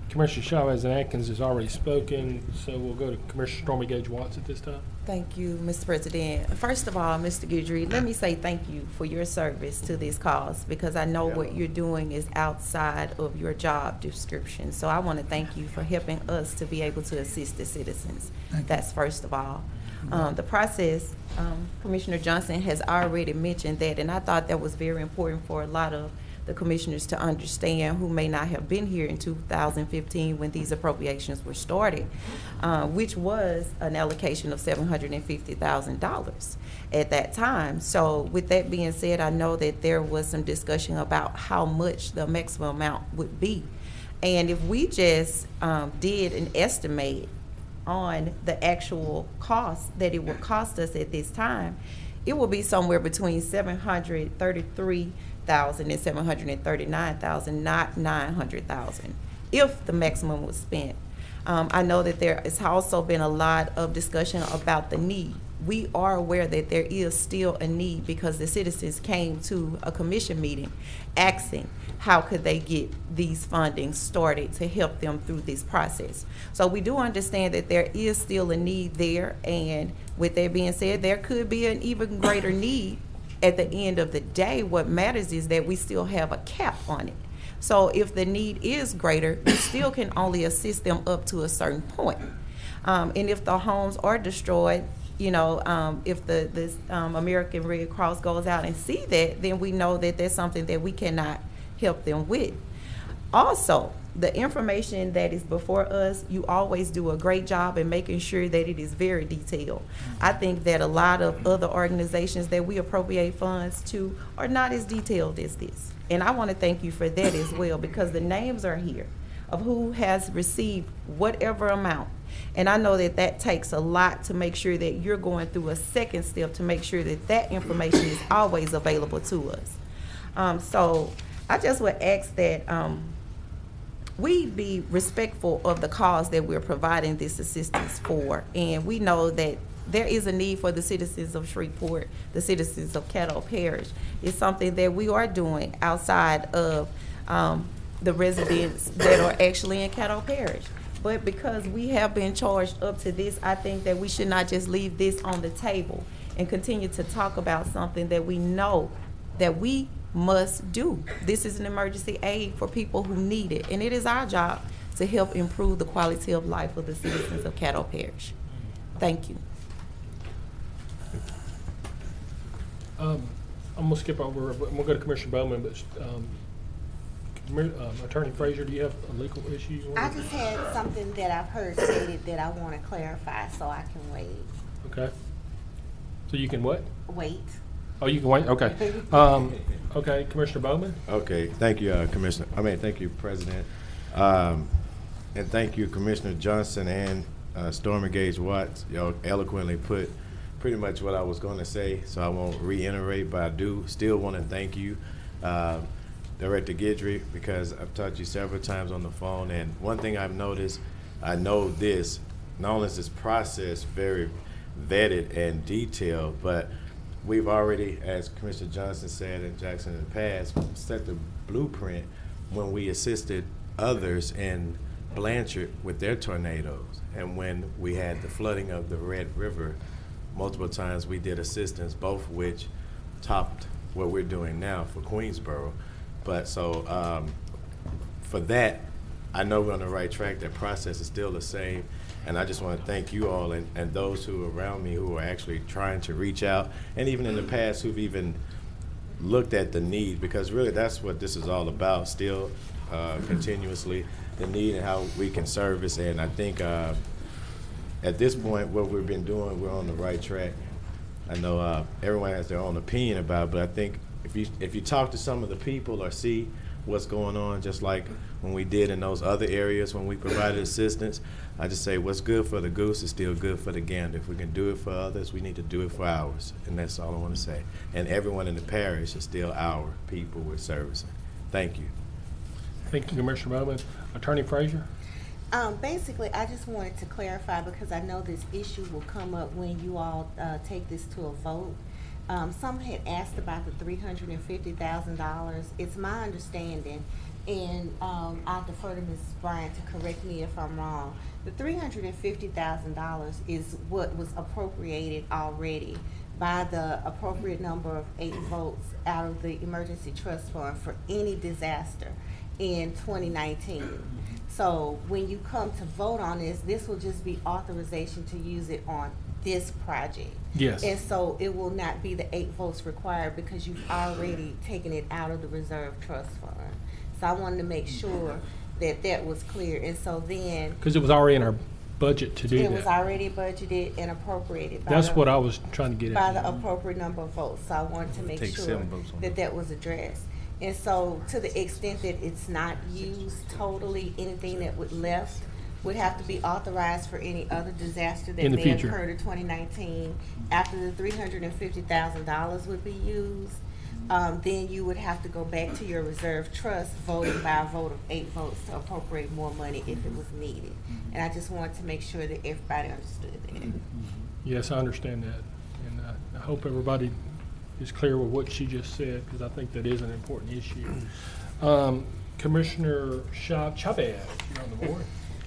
Commissioner Chavez and Atkins has already spoken, so we'll go to Commissioner Stormy Gage Watts at this time. Thank you, Mr. President. First of all, Mr. Guidry, let me say thank you for your service to this cause, because I know what you're doing is outside of your job description. So I want to thank you for helping us to be able to assist the citizens. That's first of all. The process, Commissioner Johnson has already mentioned that, and I thought that was very important for a lot of the commissioners to understand who may not have been here in 2015 when these appropriations were started, which was an allocation of $750,000 at that time. So with that being said, I know that there was some discussion about how much the maximum amount would be. And if we just did an estimate on the actual cost that it would cost us at this time, it will be somewhere between $733,000 and $739,000, not $900,000, if the maximum was spent. I know that there has also been a lot of discussion about the need. We are aware that there is still a need because the citizens came to a commission meeting asking how could they get these fundings started to help them through this process. So we do understand that there is still a need there, and with that being said, there could be an even greater need. At the end of the day, what matters is that we still have a cap on it. So if the need is greater, we still can only assist them up to a certain point. And if the homes are destroyed, if the American Red Cross goes out and see that, then we know that there's something that we cannot help them with. Also, the information that is before us, you always do a great job in making sure that it is very detailed. I think that a lot of other organizations that we appropriate funds to are not as detailed as this. And I want to thank you for that as well, because the names are here of who has received whatever amount. And I know that that takes a lot to make sure that you're going through a second step to make sure that that information is always available to us. So I just would ask that we be respectful of the cause that we're providing this assistance for. And we know that there is a need for the citizens of Shreveport, the citizens of Caddo Parish. It's something that we are doing outside of the residents that are actually in Caddo Parish. But because we have been charged up to this, I think that we should not just leave this on the table and continue to talk about something that we know that we must do. This is an emergency aid for people who need it, and it is our job to help improve the quality of life of the citizens of Caddo Parish. Thank you. I'm gonna skip over, I'm gonna go to Commissioner Bowman, but, Attorney Frazier, do you have a legal issue you want? I just had something that I've heard stated that I want to clarify, so I can wait. Okay. So you can what? Wait. Oh, you can wait, okay. Okay, Commissioner Bowman? Okay, thank you, thank you, President. And thank you, Commissioner Johnson and Stormy Gage Watts. Y'all eloquently put pretty much what I was going to say, so I won't reiterate, but I do still want to thank you, Director Guidry, because I've talked to you several times on the phone, and one thing I've noticed, I know this, not only is this process very vetted and detailed, but we've already, as Commissioner Johnson said and Jackson in the past, set the blueprint when we assisted others in Blanchard with their tornadoes. And when we had the flooding of the Red River, multiple times we did assistance, both of which topped what we're doing now for Queensboro. But so for that, I know we're on the right track. That process is still the same. And I just want to thank you all and those who are around me who are actually trying to reach out, and even in the past who've even looked at the need, because really that's what this is all about, still continuously, the need and how we can service. And I think at this point, what we've been doing, we're on the right track. I know everyone has their own opinion about it, but I think if you talk to some of the people or see what's going on, just like when we did in those other areas when we provided assistance, I just say what's good for the goose is still good for the gander. If we can do it for others, we need to do it for ours, and that's all I want to say. And everyone in the parish is still our people we're servicing. Thank you. Thank you, Commissioner Bowman. Attorney Frazier? Basically, I just wanted to clarify, because I know this issue will come up when you all take this to a vote. Some had asked about the $350,000. It's my understanding, and I'll defer to Ms. Bryant to correct me if I'm wrong. The $350,000 is what was appropriated already by the appropriate number of 8 votes out of the Emergency Trust Fund for any disaster in 2019. So when you come to vote on this will just be authorization to use it on this project. Yes. And so it will not be the 8 votes required, because you've already taken it out of the reserve trust fund. So I wanted to make sure that that was clear. And so then, Because it was already in our budget to do that. it was already budgeted and appropriated by That's the, what I was trying to get by at. the appropriate number of votes. So I wanted to make Take sure 7 votes on that that was addressed. And so to the extent that it's not used totally, anything that would left would have to be authorized for any other disaster that In the may future. occur in 2019. After the $350,000 would be used, then you would have to go back to your reserve trust, voting by a vote of 8 votes to appropriate more money if it was needed. And I just wanted to make sure that everybody understood that. Yes, I understand that. And I hope everybody is clear with what she just said, because I think that is an important issue. Commissioner Chavez, you're on the board.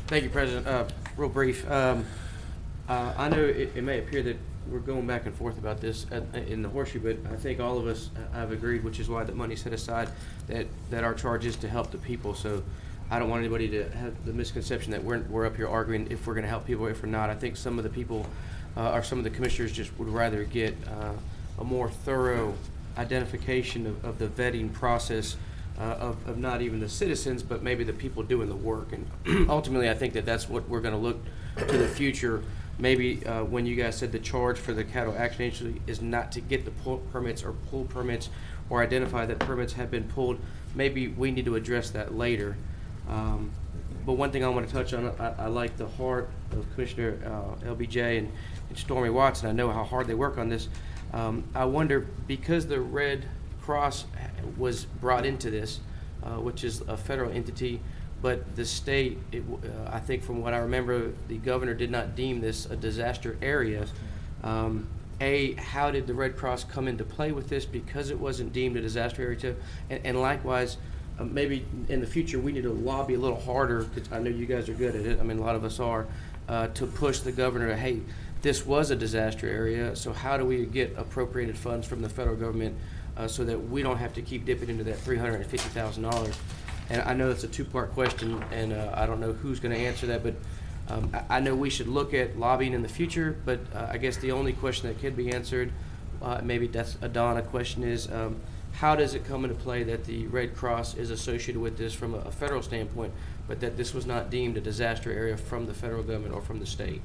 Thank you, President. Real brief. I know it may appear that we're going back and forth about this in the horseshoe, but I think all of us have agreed, which is why the money set aside, that our charge is to help the people. So I don't want anybody to have the misconception that we're up here arguing if we're going to help people, if we're not. I think some of the people or some of the commissioners just would rather get a more thorough identification of the vetting process of not even the citizens, but maybe the people doing the work. And ultimately, I think that that's what we're going to look to the future. Maybe when you guys said the charge for the Caddo Action Agency is not to get the permits or pull permits or identify that permits have been pulled, maybe we need to address that later. But one thing I want to touch on, I like the heart of Commissioner LBJ and Stormy Watts, and I know how hard they work on this. I wonder, because the Red Cross was brought into this, which is a federal entity, but the state, I think from what I remember, the governor did not deem this a disaster area. How did the Red Cross come into play with this because it wasn't deemed a disaster area? And likewise, maybe in the future, we need to lobby a little harder, because I know you guys are good at it, I mean, a lot of us are, to push the governor to, hey, this was a disaster area, so how do we get appropriated funds from the federal government so that we don't have to keep dipping into that $350,000? And I know it's a two-part question, and I don't know who's going to answer that, but I know we should look at lobbying in the future, but I guess the only question that could be answered, maybe that's a Donna question, is how does it come into play that the Red Cross is associated with this from a federal standpoint, but that this was not deemed a disaster area from the federal government or from the state?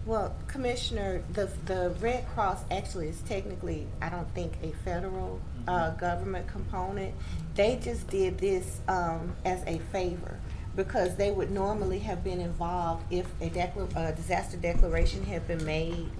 Well, Commissioner, the Red Cross actually is technically, I don't think, a federal government component. They just did this as a favor, because they would normally have been involved if a disaster declaration had been made,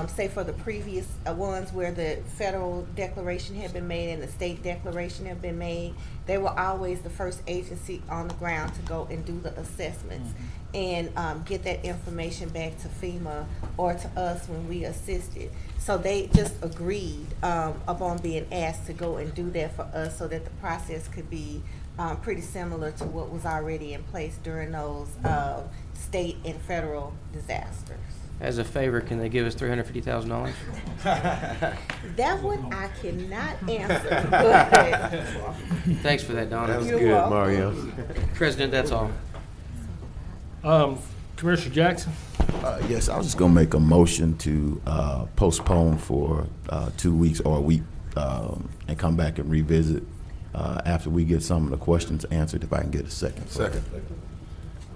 say for the previous ones where the federal declaration had been made and the state declaration had been made. They were always the first agency on the ground to go and do the assessments and get that information back to FEMA or to us when we assisted. So they just agreed upon being asked to go and do that for us, so that the process could be pretty similar to what was already in place during those state and federal disasters. As a favor, can they give us $350,000? That one I cannot answer. But Thanks for that, Donna. That was You're good, welcome. Mario. President, that's all. Commissioner Jackson? Yes, I was just gonna make a motion to postpone for 2 weeks or a week and come back and revisit after we get some of the questions answered, if I can get a second. Second.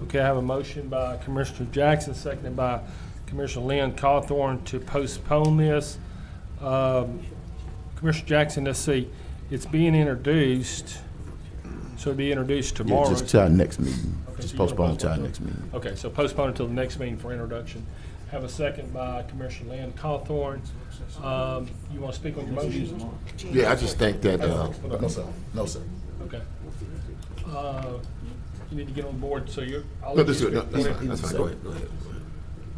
Okay, I have a motion by Commissioner Jackson, seconded by Commissioner Lynn Cawthorn to postpone this. Commissioner Jackson, let's see, it's being introduced, so it'll be introduced Yeah, tomorrow. just to our next meeting. Okay, Just so you're gonna postpone to our postpone next meeting. Okay, so postpone until the next meeting for introduction. Have a second by Commissioner Lynn Cawthorn. You want to speak on your motion? Yeah, I just think that, No, sir. No, sir. Okay. You need to get on board, so you're. I'll No, let you that's good. No, speak. that's fine. That's fine. Go ahead. Go ahead.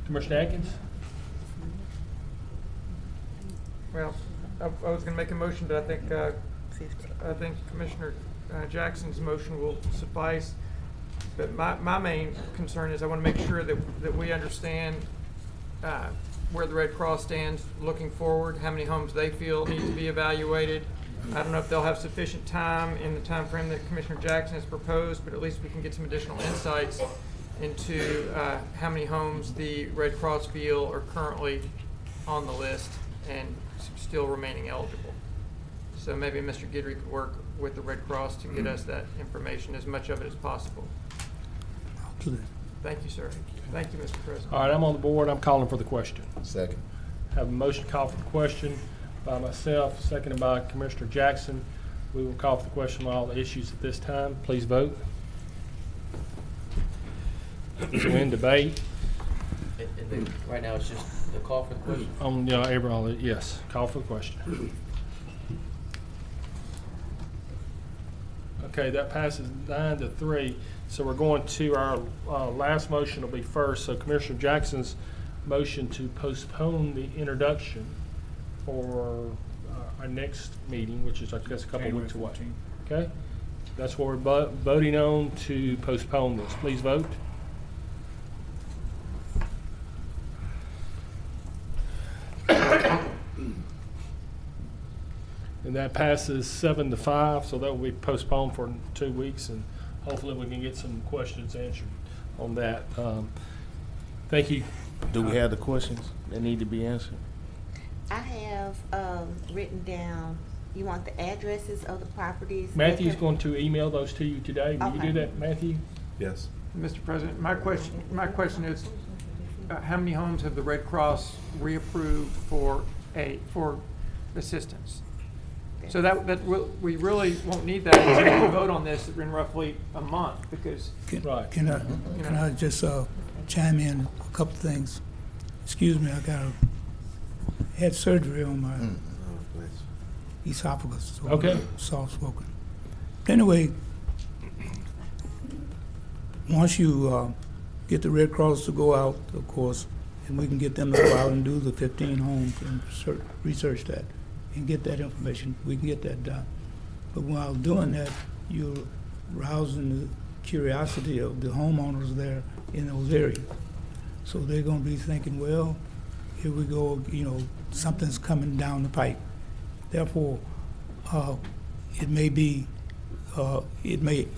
Commissioner Atkins? Well, I was gonna make a motion, but I think Commissioner Jackson's motion will suffice. But my main concern is I want to make sure that we understand where the Red Cross stands looking forward, how many homes they feel need to be evaluated. I don't know if they'll have sufficient time in the time frame that Commissioner Jackson has proposed, but at least we can get some additional insights into how many homes the Red Cross feel are currently on the list and still remaining eligible. So maybe Mr. Guidry could work with the Red Cross to get us that information, as much of it as possible. Thank you, sir. Thank you, Mr. President. All right, I'm on the board. I'm calling for the question. Second. Have a motion to call for the question by myself, seconded by Commissioner Jackson. We will call for the question on all the issues at this time. Please vote. This will end debate. And then, right now, it's just the call for the question. On, yes, call for the question. Okay, that passes 9-3. So we're going to our last motion will be first. So Commissioner Jackson's motion to postpone the introduction for our next meeting, which is, I guess, a couple of weeks away. Okay? That's what we're voting on, to postpone this. Please vote. And that passes 7-5, so that will be postponed for 2 weeks, and hopefully we can get some questions answered on that. Thank you. Do we have the questions that need to be answered? I have written down, you want the addresses of the properties? Matthew's going to email those to you today. Will you do Okay. that, Matthew? Yes. Mr. President, my question is, how many homes have the Red Cross reapproved for assistance? So we really won't need that until we vote on this in roughly a month, because Right. Can I just chime in a couple things? Excuse me, had surgery on my esophagus. So Okay. I'm soft-spoken. Anyway, once you get the Red Cross to go out, of course, and we can get them to go out and do the 15 homes and research that and get that information, we can get that done. But while doing that, you'll rousing the curiosity of the homeowners there in those areas. So they're gonna be thinking, well, here we go, you know, something's coming down the pipe. Therefore, it may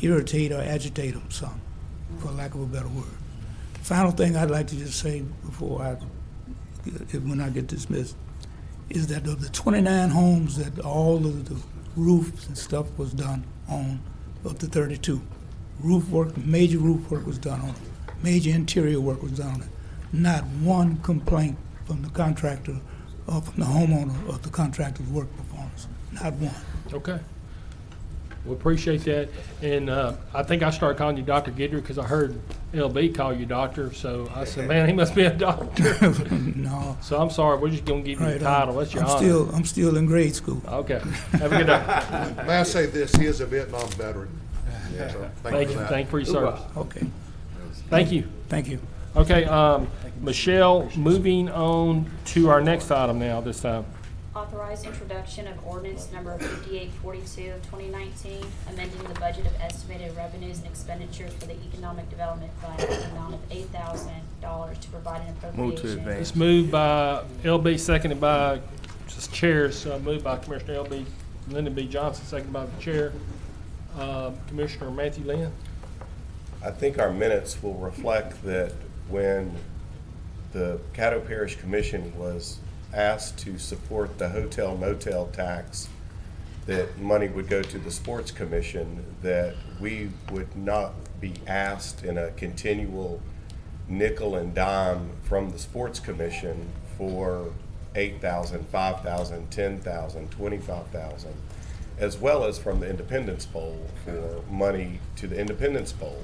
irritate or agitate them some, for lack of a better word. Final thing I'd like to just say before when I get dismissed, is that of the 29 homes that all of the roofs and stuff was done on, of the 32, major roof work was done on it, major interior work was done on it. Not one complaint from the contractor or from the homeowner of the contractor's work performance. Not one. Okay. We appreciate that. And I think I started calling you Dr. Guidry because I heard LB call you doctor. So I said, man, he must be a doctor. No. So I'm sorry. We're just going to give you the title. That's your honor. I'm still in grade school. Okay. Have a good day. May I say this, he is a Vietnam veteran. So Thank you. Thank you for your service. Okay. Thank you. Thank you. Okay, Michelle, moving on to our next item now this time. Authorize introduction of ordinance number 5842 of 2019, amending the budget of estimated revenues and expenditures for the Economic Development Fund in the amount of $8,000 to provide an Move to appropriation. advance. It's moved by LB, seconded by chairs, moved by Commissioner LB, Lyndon B. Johnson, seconded by the chair. Commissioner Matthew Lynn. I think our minutes will reflect that when the Caddo Parish Commission was asked to support the hotel motel tax, that money would go to the Sports Commission, that we would not be asked in a continual nickel and dime from the Sports Commission for $8,000, $5,000, $10,000, $25,000, as well as from the Independence Bowl for money to the Independence Bowl.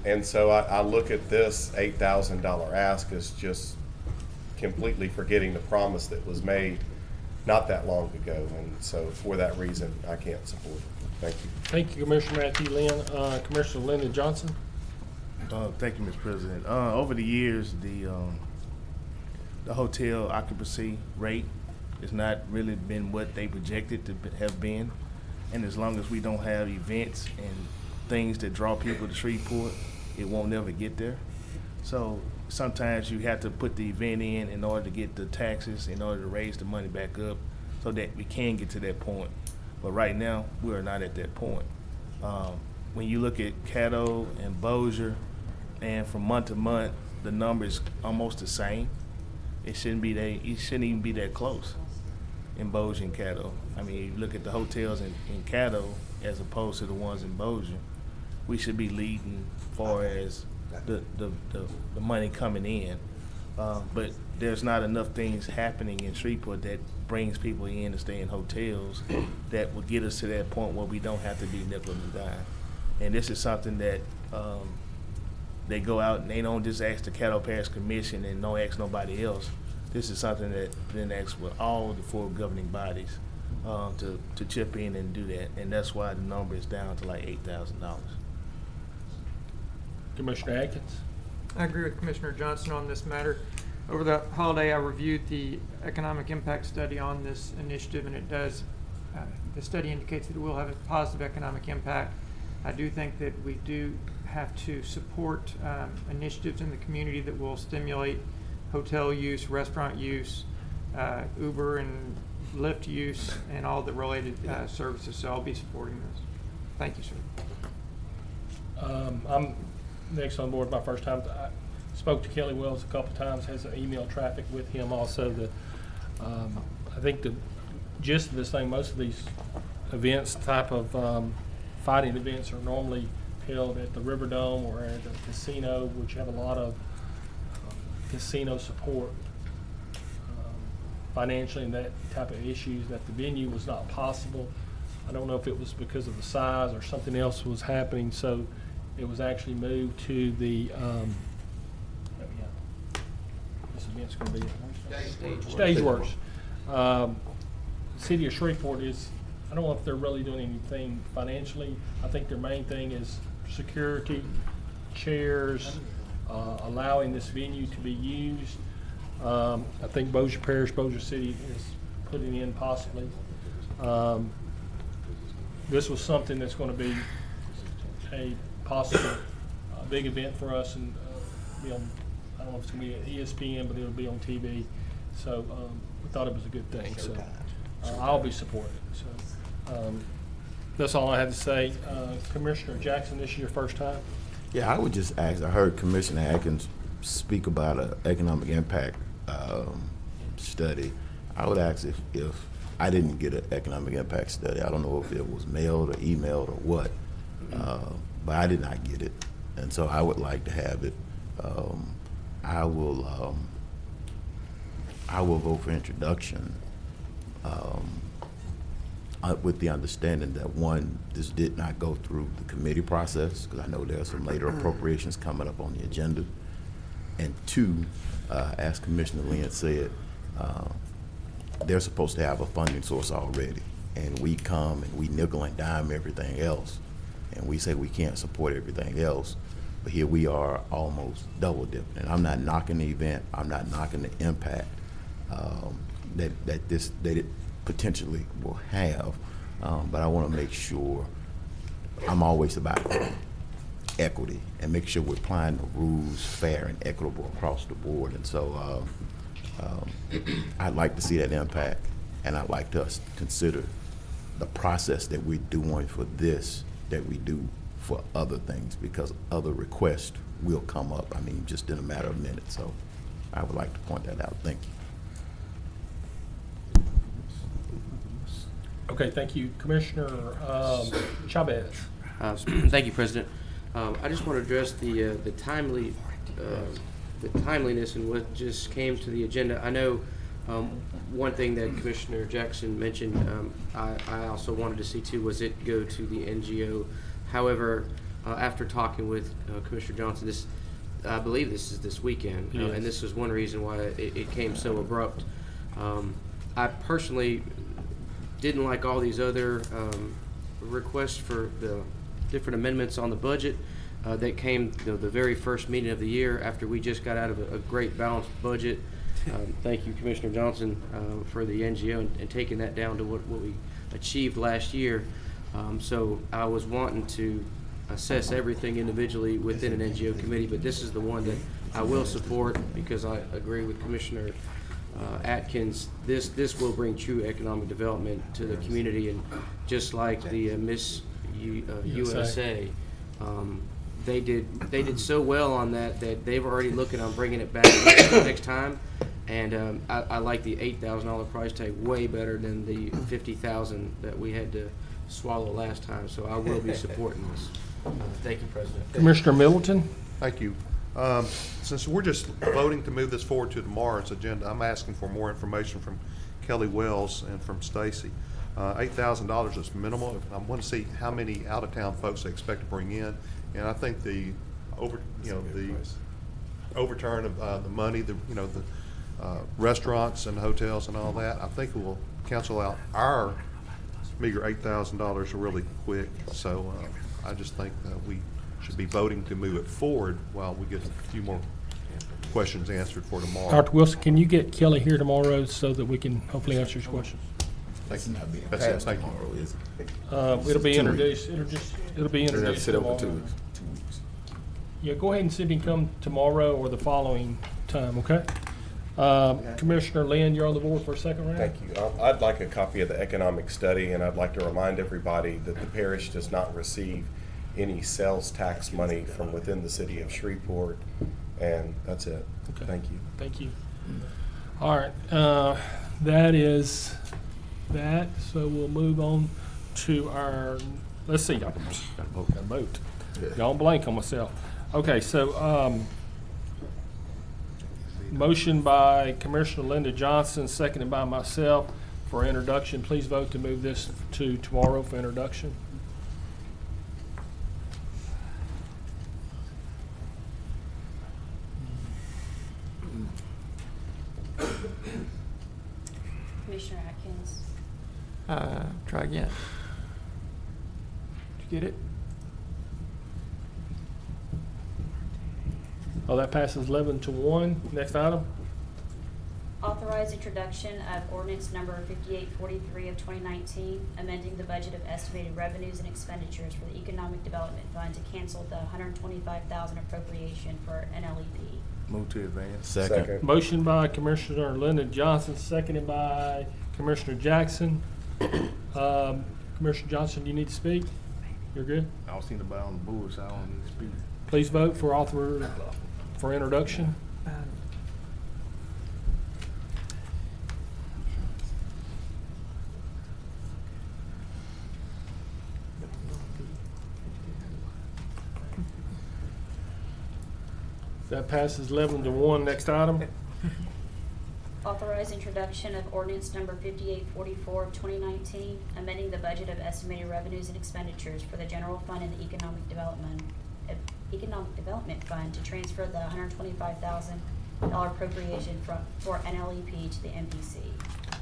And so I look at this $8,000 ask as just completely forgetting the promise that was made not that long ago. And so for that reason, I can't support it. Thank you. Thank you, Commissioner Matthew Lynn. Commissioner Lyndon Johnson. Thank you, Mr. President. Over the years, the hotel occupancy rate has not really been what they projected to have been. And as long as we don't have events and things that draw people to Shreveport, it won't never get there. So sometimes you have to put the event in order to get the taxes, in order to raise the money back up so that we can get to that point. But right now, we are not at that point. When you look at Caddo and Bossier, and from month to month, the number is almost the same. It shouldn't even be that close in Bossier and Caddo. I mean, you look at the hotels in Caddo as opposed to the ones in Bossier, we should be leading as far as the money coming in. But there's not enough things happening in Shreveport that brings people in to stay in hotels that will get us to that point where we don't have to be nickel and dime. And this is something that they go out and they don't just ask the Caddo Parish Commission and don't ask nobody else. This is something that then asks with all the four governing bodies to chip in and do that. And that's why the number is down to like $8,000. Commissioner Atkins. I agree with Commissioner Johnson on this matter. Over the holiday, I reviewed the economic impact study on this initiative, and it does, the study indicates that it will have a positive economic impact. I do think that we do have to support initiatives in the community that will stimulate hotel use, restaurant use, Uber and Lyft use, and all the related services. So I'll be supporting this. Thank you, sir. I'm next on board my first time. I spoke to Kelly Wells a couple times, has an email traffic with him also. I think the gist of this thing, most of these events, type of fighting events, are normally held at the Riverdome or at the casino, which have a lot of casino support financially and that type of issues, that the venue was not possible. I don't know if it was because of the size or something else was happening, so it was actually moved to the, this event's going to be Stageworks. City of Shreveport is, I don't know if they're really doing anything financially. I think their main thing is security, chairs, allowing this venue to be used. I think Bossier Parish, Bossier City is putting in possibly. this was something that's going to be a possible big event for us, and be on, I don't know if it's going to be at ESPN, but it'll be on TV. So we thought it was a good thing. So I'll be supporting it. So that's all I had to say. Commissioner Jackson, this is your first time? Yeah, I would just ask, I heard Commissioner Atkins speak about an economic impact study. I would ask if I didn't get an economic impact study. I don't know if it was mailed or emailed or what, but I did not get it. And so I would like to have it. I will vote for introduction with the understanding that, one, this did not go through the committee process, because I know there are some later appropriations coming up on the agenda. And two, as Commissioner Lynn said, they're supposed to have a funding source already. And we come and we nickel and dime everything else. And we say we can't support everything else. But here we are almost double dipping. And I'm not knocking the event. I'm not knocking the impact that it potentially will have. But I want to make sure, I'm always about equity and make sure we're applying the rules fair and equitable across the board. And so I'd like to see that impact, and I'd like us to consider the process that we're doing for this that we do for other things, because other requests will come up, I mean, just in a matter of minutes. So I would like to point that out. Thank you. Okay, thank you. Commissioner Chavez. Thank you, President. I just want to address the timeliness in what just came to the agenda. I know one thing that Commissioner Jackson mentioned, I also wanted to see too, was it go to the NGO. However, after talking with Commissioner Johnson, I believe this is this weekend, Yes. and this was one reason why it came so abrupt. I personally didn't like all these other requests for the different amendments on the budget that came the very first meeting of the year after we just got out of a great balanced budget. Thank you, Commissioner Johnson, for the NGO and taking that down to what we achieved last year. So I was wanting to assess everything individually within an NGO committee, but this is the one that I will support because I agree with Commissioner Atkins. This will bring true economic development to the community, and just like the Miss USA, they did so well on that they've already looking on bringing it back next time. And I like the $8,000 price tag way better than the $50,000 that we had to swallow last time. So I will be supporting this. Thank you, President. Commissioner Middleton. Thank you. Since we're just voting to move this forward to tomorrow's agenda, I'm asking for more information from Kelly Wells and from Stacy. $8,000 is minimal. I want to see how many out-of-town folks they expect to bring in, and I think the overturn of the money, the restaurants and hotels and all that, I think it will cancel out our meager $8,000 really quick. So I just think that we should be voting to move it forward while we get a few more questions answered for tomorrow. Dr. Wilson, can you get Kelly here tomorrow so that we can hopefully answer his questions? It's not being That's it. passed Thank you. tomorrow, is it? It'll be 2 introduced. It'll be Does it have to introduced sit over tomorrow. 2 weeks? Yeah, go ahead and see if he can come tomorrow or the following time, okay? Commissioner Lynn, you're on the board for a second round. Thank you. I'd like a copy of the economic study, and I'd like to remind everybody that the parish does not receive any sales tax money from within the city of Shreveport, and that's it. Okay. Thank you. Thank you. All right, that is that. So we'll move on to our, let's see, got to vote. Don't blank on myself. Okay, so motion by Commissioner Linda Johnson, seconded by myself for introduction. Please vote to move this to tomorrow for introduction. Commissioner Atkins, Try again. Did you get it? Oh, that passes 11 to 1. Next item. Authorize introduction of ordinance number 5843 of 2019, amending the budget of estimated revenues and expenditures for the Economic Development Fund to cancel the $125,000 appropriation for NLEP. Move to advance. Second. Motion by Commissioner Lyndon Johnson, seconded by Commissioner Jackson. Commissioner Johnson, do you need to speak? You're good? I was thinking about on the board, so I don't need to speak. Please vote for introduction. That passes 11-1. Next item. Authorize introduction of ordinance number 5844 of 2019, amending the budget of estimated revenues and expenditures for the general fund and the Economic Development Fund to transfer the $125,000 appropriation for NLEP to the MPC.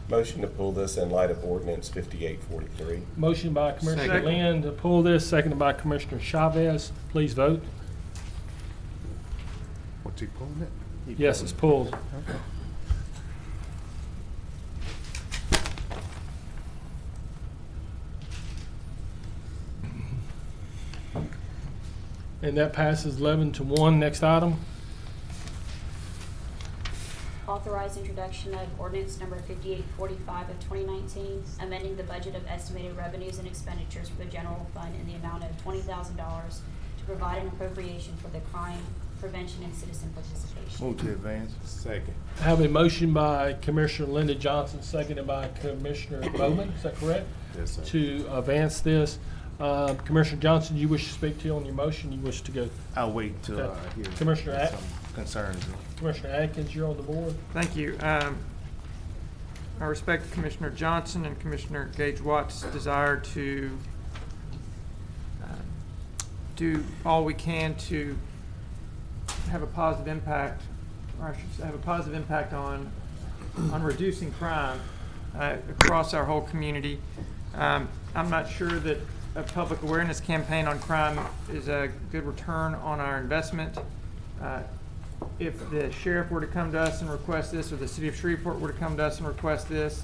Motion to pull this in light of ordinance 5843. Motion by Commissioner Second. Lynn to pull this, seconded by Commissioner Chavez. Please vote. What's he pulling it? Yes, it's pulled. Okay. And that passes 11-1. Next item. Authorize introduction of ordinance number 5845 of 2019, amending the budget of estimated revenues and expenditures for the general fund in the amount of $20,000 to provide an appropriation for the crime prevention and citizen participation. Move to advance. Second. I have a motion by Commissioner Lyndon Johnson, seconded by Commissioner Bowman. Is that correct? Yes, sir. To advance this. Commissioner Johnson, you wish to speak to on your motion? You wish to go? I'll wait till I Okay. hear Commissioner some concerns. Commissioner Atkins, you're on the board. Thank you. I respect Commissioner Johnson and Commissioner Gage Watt's desire to do all we can to have a positive impact, or I should say have a positive impact on reducing crime across our whole community. I'm not sure that a public awareness campaign on crime is a good return on our investment. If the sheriff were to come to us and request this, or the city of Shreveport were to come to us and request this,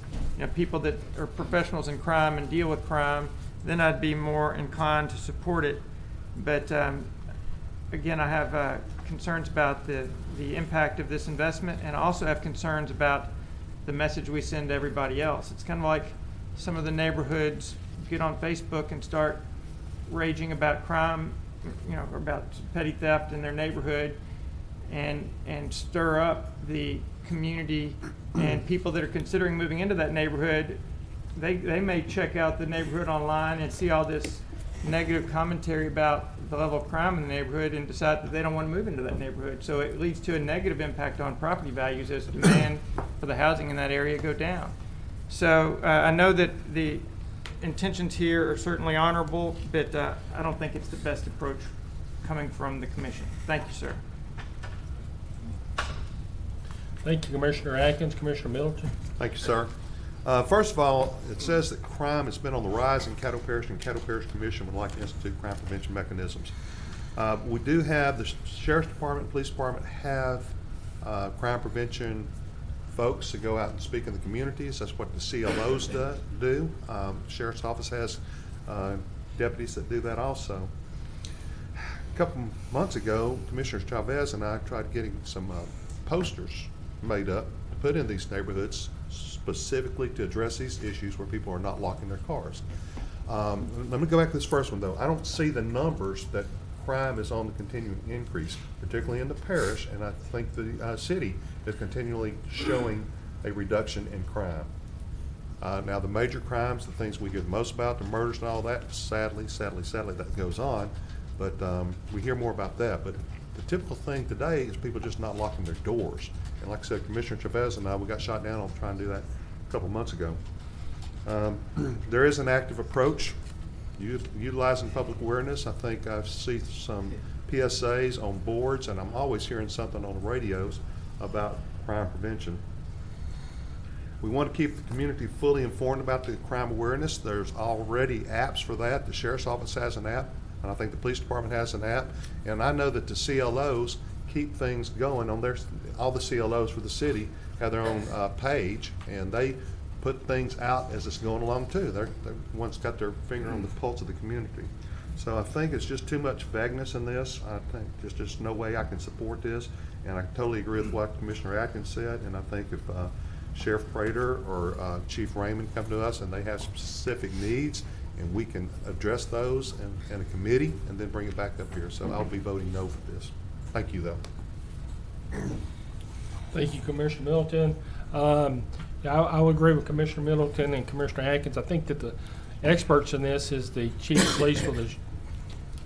people that are professionals in crime and deal with crime, then I'd be more inclined to support it. But again, I have concerns about the impact of this investment, and I also have concerns about the message we send to everybody else. It's kind of like some of the neighborhoods get on Facebook and start raging about crime, or about petty theft in their neighborhood, and stir up the community, and people that are considering moving into that neighborhood, they may check out the neighborhood online and see all this negative commentary about the level of crime in the neighborhood and decide that they don't want to move into that neighborhood. So it leads to a negative impact on property values as demand for the housing in that area go down. So I know that the intentions here are certainly honorable, but I don't think it's the best approach coming from the commission. Thank you, sir. Thank you, Commissioner Atkins. Commissioner Middleton. Thank you, sir. First of all, it says that crime has been on the rise in Caddo Parish, and Caddo Parish Commission would like to institute crime prevention mechanisms. We do have, the Sheriff's Department, Police Department have crime prevention folks to go out and speak in the communities. That's what the CLOs do. Sheriff's Office has deputies that do that also. A couple months ago, Commissioner Chavez and I tried getting some posters made up to put in these neighborhoods specifically to address these issues where people are not locking their cars. Let me go back to this first one, though. I don't see the numbers that crime is on the continuing increase, particularly in the parish, and I think the city is continually showing a reduction in crime. Now, the major crimes, the things we hear the most about, the murders and all that, sadly, that goes on, but we hear more about that. But the typical thing today is people just not locking their doors. And like I said, Commissioner Chavez and I, we got shot down on trying to do that a couple months ago. There is an active approach utilizing public awareness. I think I see some PSAs on boards, and I'm always hearing something on the radios about crime prevention. We want to keep the community fully informed about the crime awareness. There's already apps for that. The Sheriff's Office has an app, and I think the Police Department has an app. And I know that the CLOs keep things going on all the CLOs for the city have their own page, and they put things out as it's going along too. They're ones got their finger on the pulse of the community. So I think it's just too much vagueness in this. I think there's just no way I can support this, and I totally agree with what Commissioner Atkins said, and I think if Sheriff Prater or Chief Raymond come to us and they have specific needs, and we can address those in a committee and then bring it back up here. So I'll be voting no for this. Thank you, though. Thank you, Commissioner Middleton. Yeah, I would agree with Commissioner Middleton and Commissioner Atkins. I think that the experts in this is the Chief of Police for the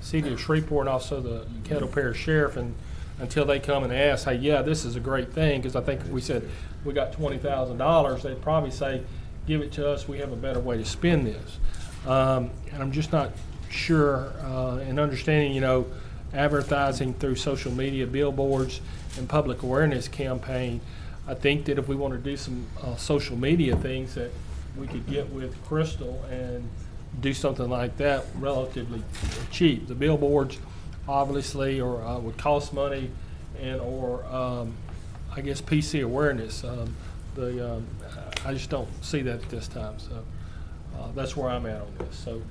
City of Shreveport and also the Caddo Parish Sheriff, and until they come and ask, hey, yeah, this is a great thing, because I think if we said we got $20,000, they'd probably say, give it to us, we have a better way to spend this. And I'm just not sure in understanding, advertising through social media, billboards, and public awareness campaign. I think that if we want to do some social media things, that we could get with Crystal and do something like that relatively cheap. The billboards obviously would cost money, and or I guess PC awareness. I just don't see that at this time. So that's where I'm at on this. So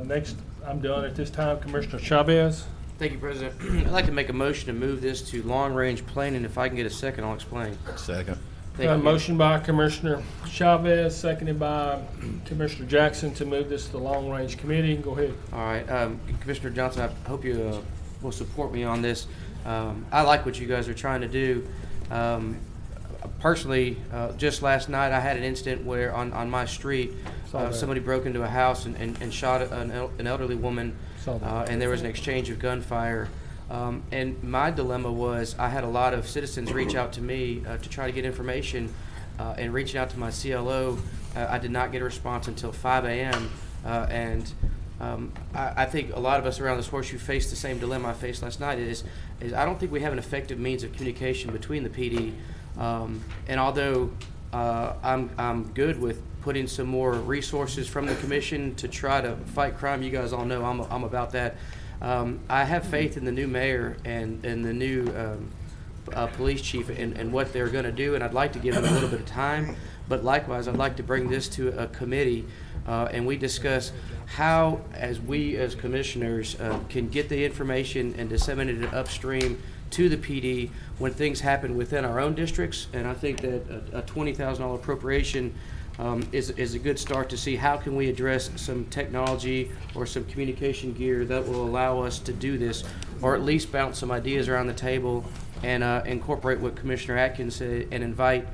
next, I'm done at this time. Commissioner Chavez. Thank you, President. I'd like to make a motion to move this to long-range planning. If I can get a second, I'll explain. Second. Thank you. Motion by Commissioner Chavez, seconded by Commissioner Jackson to move this to the Long Range Committee. Go ahead. All right, Commissioner Johnson, I hope you will support me on this. I like what you guys are trying to do. Personally, just last night I had an incident where on my street somebody broke into a house and shot an elderly woman, and there was an exchange of gunfire. And my dilemma was I had a lot of citizens reach out to me to try to get information, and reaching out to my CLO, I did not get a response until 5 a.m. I think a lot of us around this horseshoe face the same dilemma I faced last night. Is I don't think we have an effective means of communication between the PD. And although I'm good with putting some more resources from the commission to try to fight crime, you guys all know I'm about that. I have faith in the new mayor and the new police chief and what they're going to do, and I'd like to give them a little bit of time. But likewise, I'd like to bring this to a committee, and we discuss how, as we as commissioners can get the information and disseminate it upstream to the PD when things happen within our own districts. And I think that a $20,000 appropriation is a good start to see how can we address some technology or some communication gear that will allow us to do this, or at least bounce some ideas around the table and incorporate what Commissioner Atkins said and invite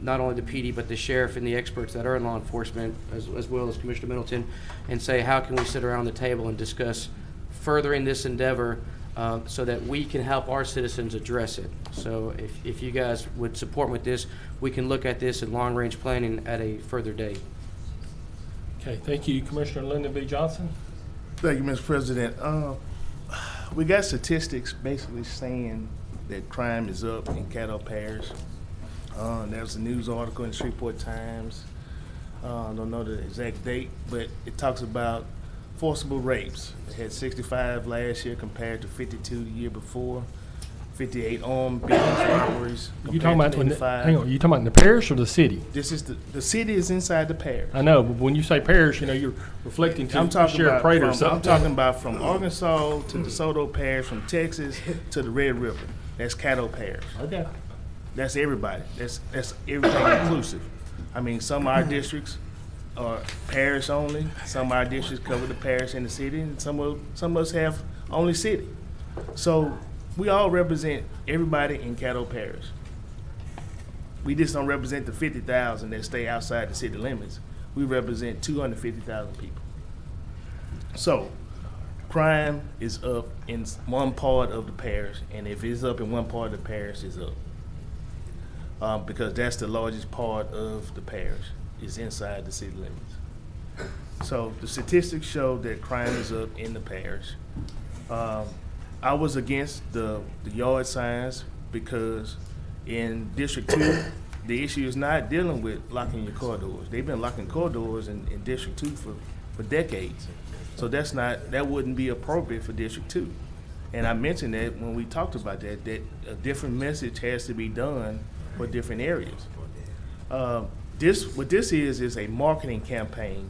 not only the PD but the sheriff and the experts that are in law enforcement as well as Commissioner Middleton, and say how can we sit around the table and discuss furthering this endeavor so that we can help our citizens address it. So if you guys would support me with this, we can look at this in long-range planning at a further date. Okay, thank you. Commissioner Lyndon B. Johnson. Thank you, Mr. President. We got statistics basically saying that crime is up in Caddo Parish. There's a news article in the Shreveport Times. I don't know the exact date, but it talks about forcible rapes. It had 65 last year compared to 52 the year before. 58 armed business robberies. You talking about compared to 25. hang on? You talking about in the parish or the city? This is the city is inside the parish. I know, but when you say parish, you're reflecting to I'm talking Sheriff about Prater or from, something. I'm talking about from Arkansas to DeSoto Parish, from Texas to the Red River. That's Caddo Parish. Okay. That's everybody. That's everything inclusive. I mean, some of our districts are parish only. Some of our districts cover the parish and the city, and some of us have only city. So we all represent everybody in Caddo Parish. We just don't represent the 50,000 that stay outside the city limits. We represent 250,000 people. So crime is up in one part of the parish, and if it's up in one part of the parish, it's up. Because that's the largest part of the parish, is inside the city limits. So the statistics show that crime is up in the parish. I was against the yard signs because in District 2, the issue is not dealing with locking your car doors. They've been locking car doors in District 2 for decades. So that wouldn't be appropriate for District 2. And I mentioned that when we talked about that a different message has to be done for different areas. What this is a marketing campaign,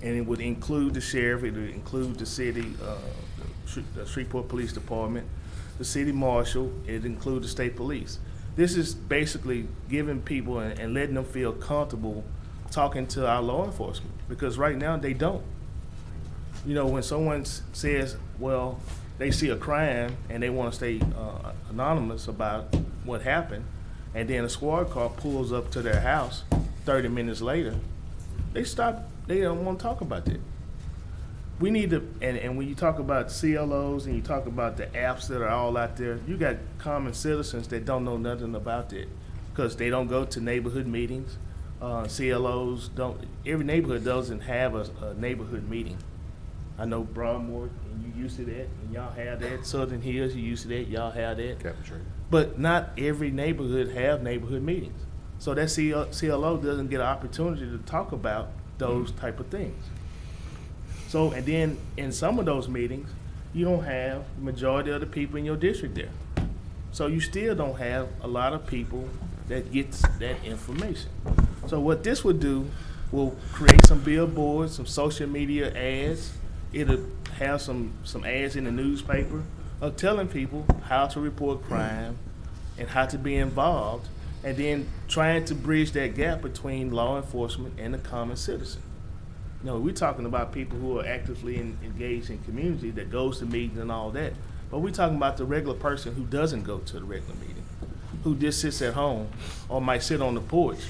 and it would include the sheriff, it would include the city, the Shreveport Police Department, the city marshal, it would include the state police. This is basically giving people and letting them feel comfortable talking to our law enforcement, because right now they don't. You know, when someone says, well, they see a crime and they want to stay anonymous about what happened, and then a squad car pulls up to their house 30 minutes later, they don't want to talk about that. We need to, and when you talk about CLOs and you talk about the apps that are all out there, you got common citizens that don't know nothing about that because they don't go to neighborhood meetings. CLOs don't, every neighborhood doesn't have a neighborhood meeting. I know Broadmoor, and you used to that, and y'all have that. Southern Hills, you used to that, y'all have that. Capture. But not every neighborhood have neighborhood meetings. So that CLO doesn't get an opportunity to talk about those type of things. So, and then in some of those meetings, you don't have the majority of the people in your district there. So you still don't have a lot of people that gets that information. So what this would do will create some billboards, some social media ads. It'll have some ads in the newspaper of telling people how to report crime and how to be involved, and then trying to bridge that gap between law enforcement and the common citizen. You know, we're talking about people who are actively engaged in community that goes to meetings and all that, but we're talking about the regular person who doesn't go to the regular meeting, who just sits at home or might sit on the porch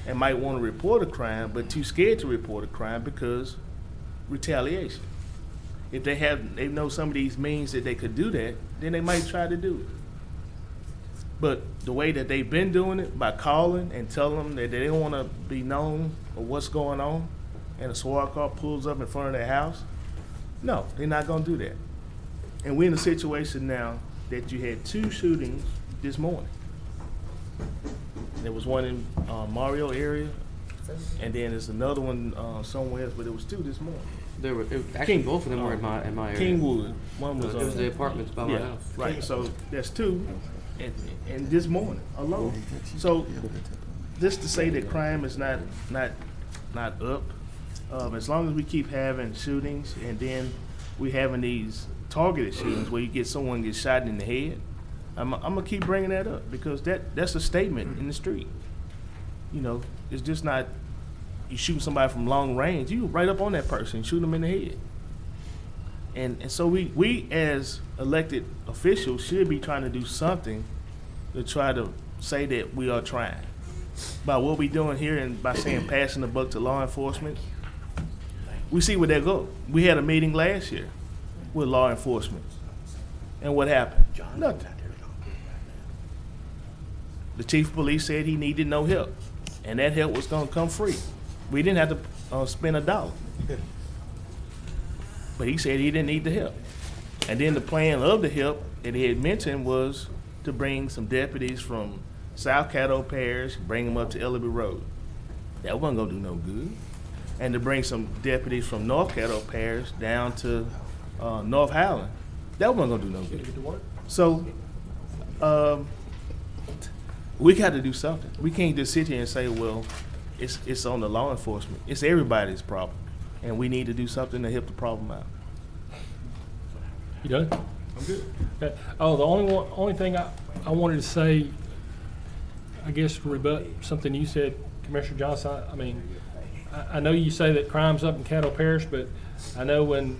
and might want to report a crime, but too scared to report a crime because retaliation. If they know some of these means that they could do that, then they might try to do it. But the way that they've been doing it, by calling and telling them that they don't want to be known of what's going on, and a SWAT car pulls up in front of their house, no, they're not going to do that. And we're in a situation now that you had 2 shootings this morning. There was one in Mario area, and then there's another one somewhere else, but it was 2 this morning. There were actually both of them were in my area. Kingwood. One was it was the apartments by my house. Right. So there's 2, and this morning alone. So just to say that crime is not up, as long as we keep having shootings and then we having these targeted shootings where you get someone gets shot in the head, I'm gonna keep bringing that up because that's a statement in the street. You know, it's just not. You shoot somebody from long range, you right up on that person, shoot them in the head. And so we as elected officials should be trying to do something to try to say that we are trying. By what we're doing here and by saying passing the buck to law enforcement, we see where that goes. We had a meeting last year with law enforcement. And what happened? Nothing. The chief of police said he needed no help, and that help was gonna come free. We didn't have to spend $1. But he said he didn't need the help. And then the plan of the help that he had mentioned was to bring some deputies from South Caddo Parish, bring them up to Ellaby Road. That wasn't gonna do no good. And to bring some deputies from North Caddo Parish down to North Highland. That wasn't gonna do no good. So we got to do something. We can't just sit here and say, well, it's on the law enforcement. It's everybody's problem, and we need to do something to help the problem out. You done? I'm good. Okay. Oh, the only thing I wanted to say, I guess, to rebut something you said, Commissioner Johnson. I mean, I know you say that crime's up in Caddo Parish, but I know when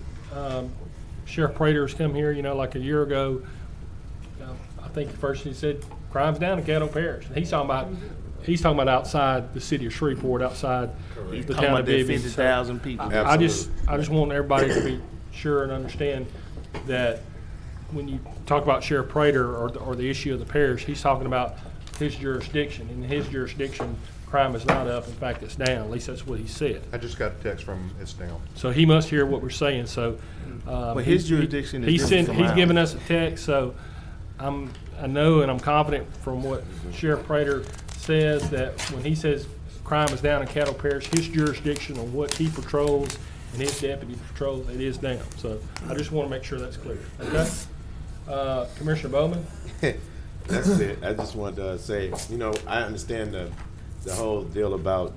Sheriff Prater's come here, you know, like a year ago, I think first he said crime's down in Caddo Parish. And he's talking about outside the city of Shreveport, outside the town of Vivian. 50,000 people. I just want everybody to be sure and understand that when you talk about Sheriff Prater or the issue of the parish, he's talking about his jurisdiction. In his jurisdiction, crime is not up. In fact, it's down. At least that's what he said. I just got a text from it's down. So he must hear what we're saying. So, but his jurisdiction is different from he's ours. giving us a text. So I know and I'm confident from what Sheriff Prater says that when he says crime is down in Caddo Parish, his jurisdiction on what he patrols and his deputy patrols, it is down. So I just want to make sure that's clear. Okay? Commissioner Bowman? That's it. I just wanted to say, I understand the whole deal about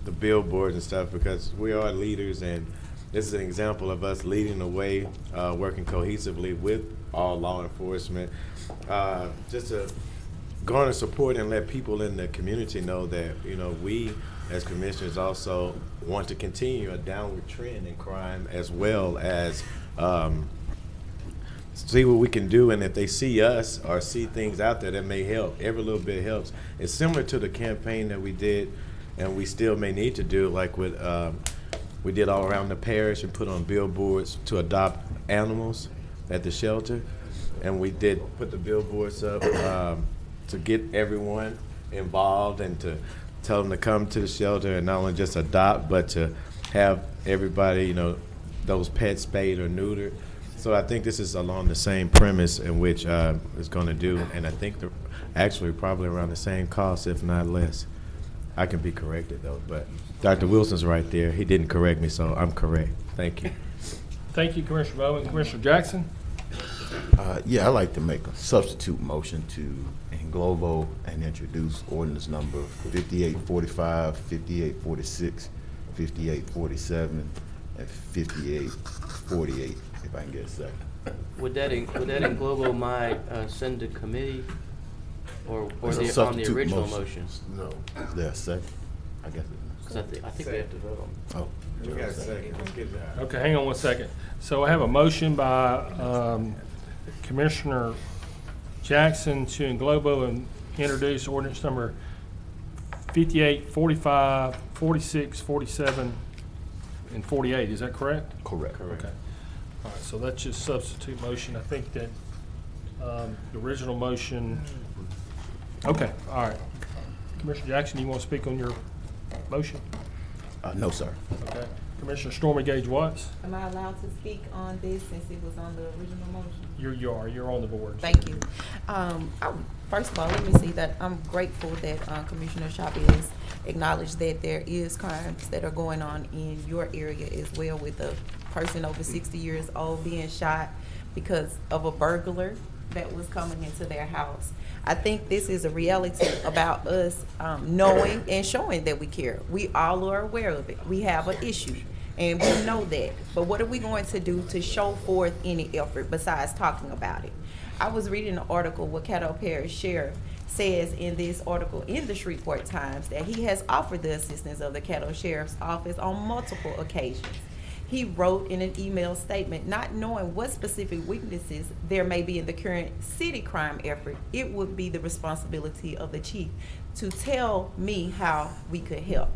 the billboards and stuff because we are leaders, and this is an example of us leading the way, working cohesively with all law enforcement, just to garner support and let people in the community know that, we as commissioners also want to continue a downward trend in crime as well as see what we can do, and if they see us or see things out there that may help, every little bit helps. It's similar to the campaign that we did, and we still may need to do, like with we did all around the parish and put on billboards to adopt animals at the shelter, and we did put the billboards up to get everyone involved and to tell them to come to the shelter and not only just adopt, but to have everybody, those pets spayed or neutered. So I think this is along the same premise in which it's going to do, and I think actually probably around the same cost, if not less. I can be corrected though, but Dr. Wilson's right there. He didn't correct me, so I'm correct. Thank you. Thank you, Commissioner Bowman. Commissioner Jackson? Yeah, I'd like to make a substitute motion to englobo and introduce ordinance number 5845, 5846, 5847, and 5848, if I can get a second. Would that englobo my send to committee, or It's a on the substitute original motion. motion? No. Is there a second? I guess. Because I think we have to vote on. Oh. We got a second. Let's get that. Okay, hang on one second. So I have a motion by Commissioner Jackson to englobo and introduce ordinance number 58, 45, 46, 47, and 48. Is that correct? Correct. Okay. All right, so that's just substitute motion. I think that the original motion, okay, all right. Commissioner Jackson, you want to speak on your motion? No, sir. Okay. Commissioner Stormy Gage Watts? Am I allowed to speak on this since it was on the original motion? You're on the board. Thank you. First of all, let me say that I'm grateful that Commissioner Chavez acknowledged that there is crimes that are going on in your area as well, with a person over 60 years old being shot because of a burglar that was coming into their house. I think this is a reality about us knowing and showing that we care. We all are aware of it. We have an issue, and we know that. But what are we going to do to show forth any effort besides talking about it? I was reading an article what Caddo Parish Sheriff says in this article in the Shreveport Times that he has offered the assistance of the Caddo Sheriff's Office on multiple occasions. He wrote in an email statement, not knowing what specific weaknesses there may be in the current city crime effort, it would be the responsibility of the chief to tell me how we could help.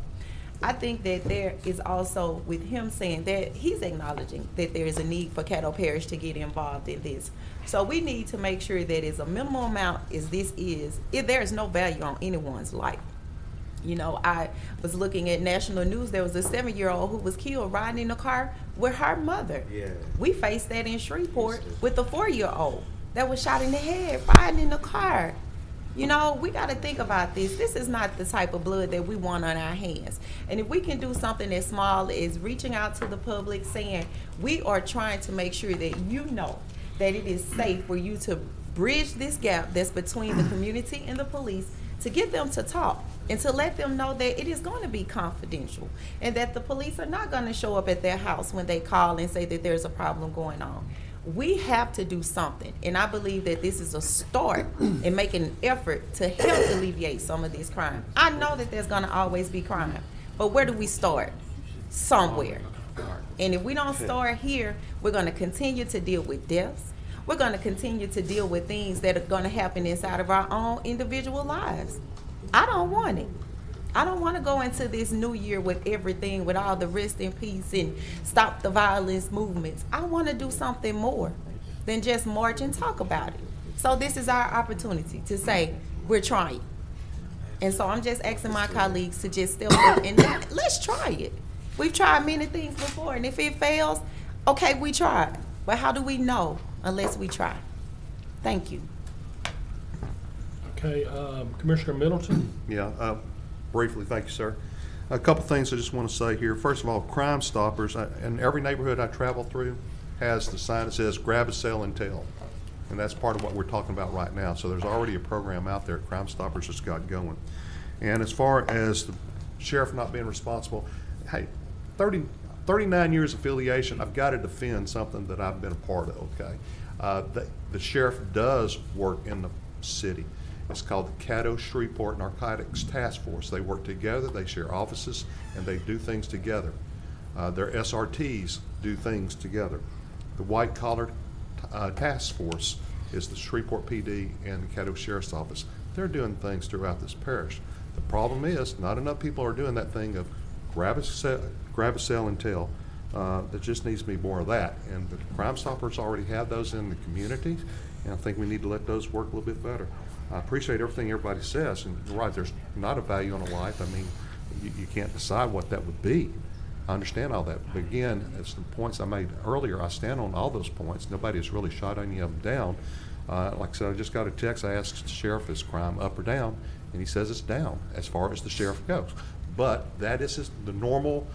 I think that there is also, with him saying that, he's acknowledging that there is a need for Caddo Parish to get involved in this. So we need to make sure that as a minimal amount as this is, if there is no value on anyone's life. You know, I was looking at national news. There was a 7-year-old who was killed riding in a car with her mother. Yeah. We faced that in Shreveport with a 4-year-old that was shot in the head riding in the car. You know, we got to think about this. This is not the type of blood that we want on our hands. And if we can do something as small as reaching out to the public, saying we are trying to make sure that you know that it is safe for you to bridge this gap that's between the community and the police, to get them to talk and to let them know that it is going to be confidential and that the police are not going to show up at their house when they call and say that there's a problem going on. We have to do something, and I believe that this is a start in making an effort to help alleviate some of this crime. I know that there's going to always be crime, but where do we start? Somewhere. And if we don't start here, we're going to continue to deal with deaths. We're going to continue to deal with things that are going to happen inside of our own individual lives. I don't want it. I don't want to go into this new year with everything, with all the rest in peace and stop the violence movements. I want to do something more than just march and talk about it. So this is our opportunity to say we're trying. And so I'm just asking my colleagues to just step up and let's try it. We've tried many things before, and if it fails, okay, we tried. But how do we know unless we try? Thank you. Okay, Commissioner Middleton? Yeah, briefly, thank you, sir. A couple things I just want to say here. First of all, Crime Stoppers, in every neighborhood I travel through, has the sign that says grab a cell and tell. And that's part of what we're talking about right now. So there's already a program out there, Crime Stoppers just got going. And as far as the sheriff not being responsible, hey, 39 years affiliation, I've got to defend something that I've been a part of, okay? The sheriff does work in the city. It's called the Caddo Shreveport Narcotics Task Force. They work together, they share offices, and they do things together. Their SRTs do things together. The White Collar Task Force is the Shreveport PD and the Caddo Sheriff's Office. They're doing things throughout this parish. The problem is, not enough people are doing that thing of grab a cell and tell. There just needs to be more of that. And the Crime Stoppers already have those in the community, and I think we need to let those work a little bit better. I appreciate everything everybody says, and you're right, there's not a value on a life. I mean, you can't decide what that would be. I understand all that, but again, it's the points I made earlier. I stand on all those points. Nobody has really shot any of them down. Like I said, I just got a text. I asked the sheriff, is crime up or down? And he says it's down as far as the sheriff goes. But that is the normal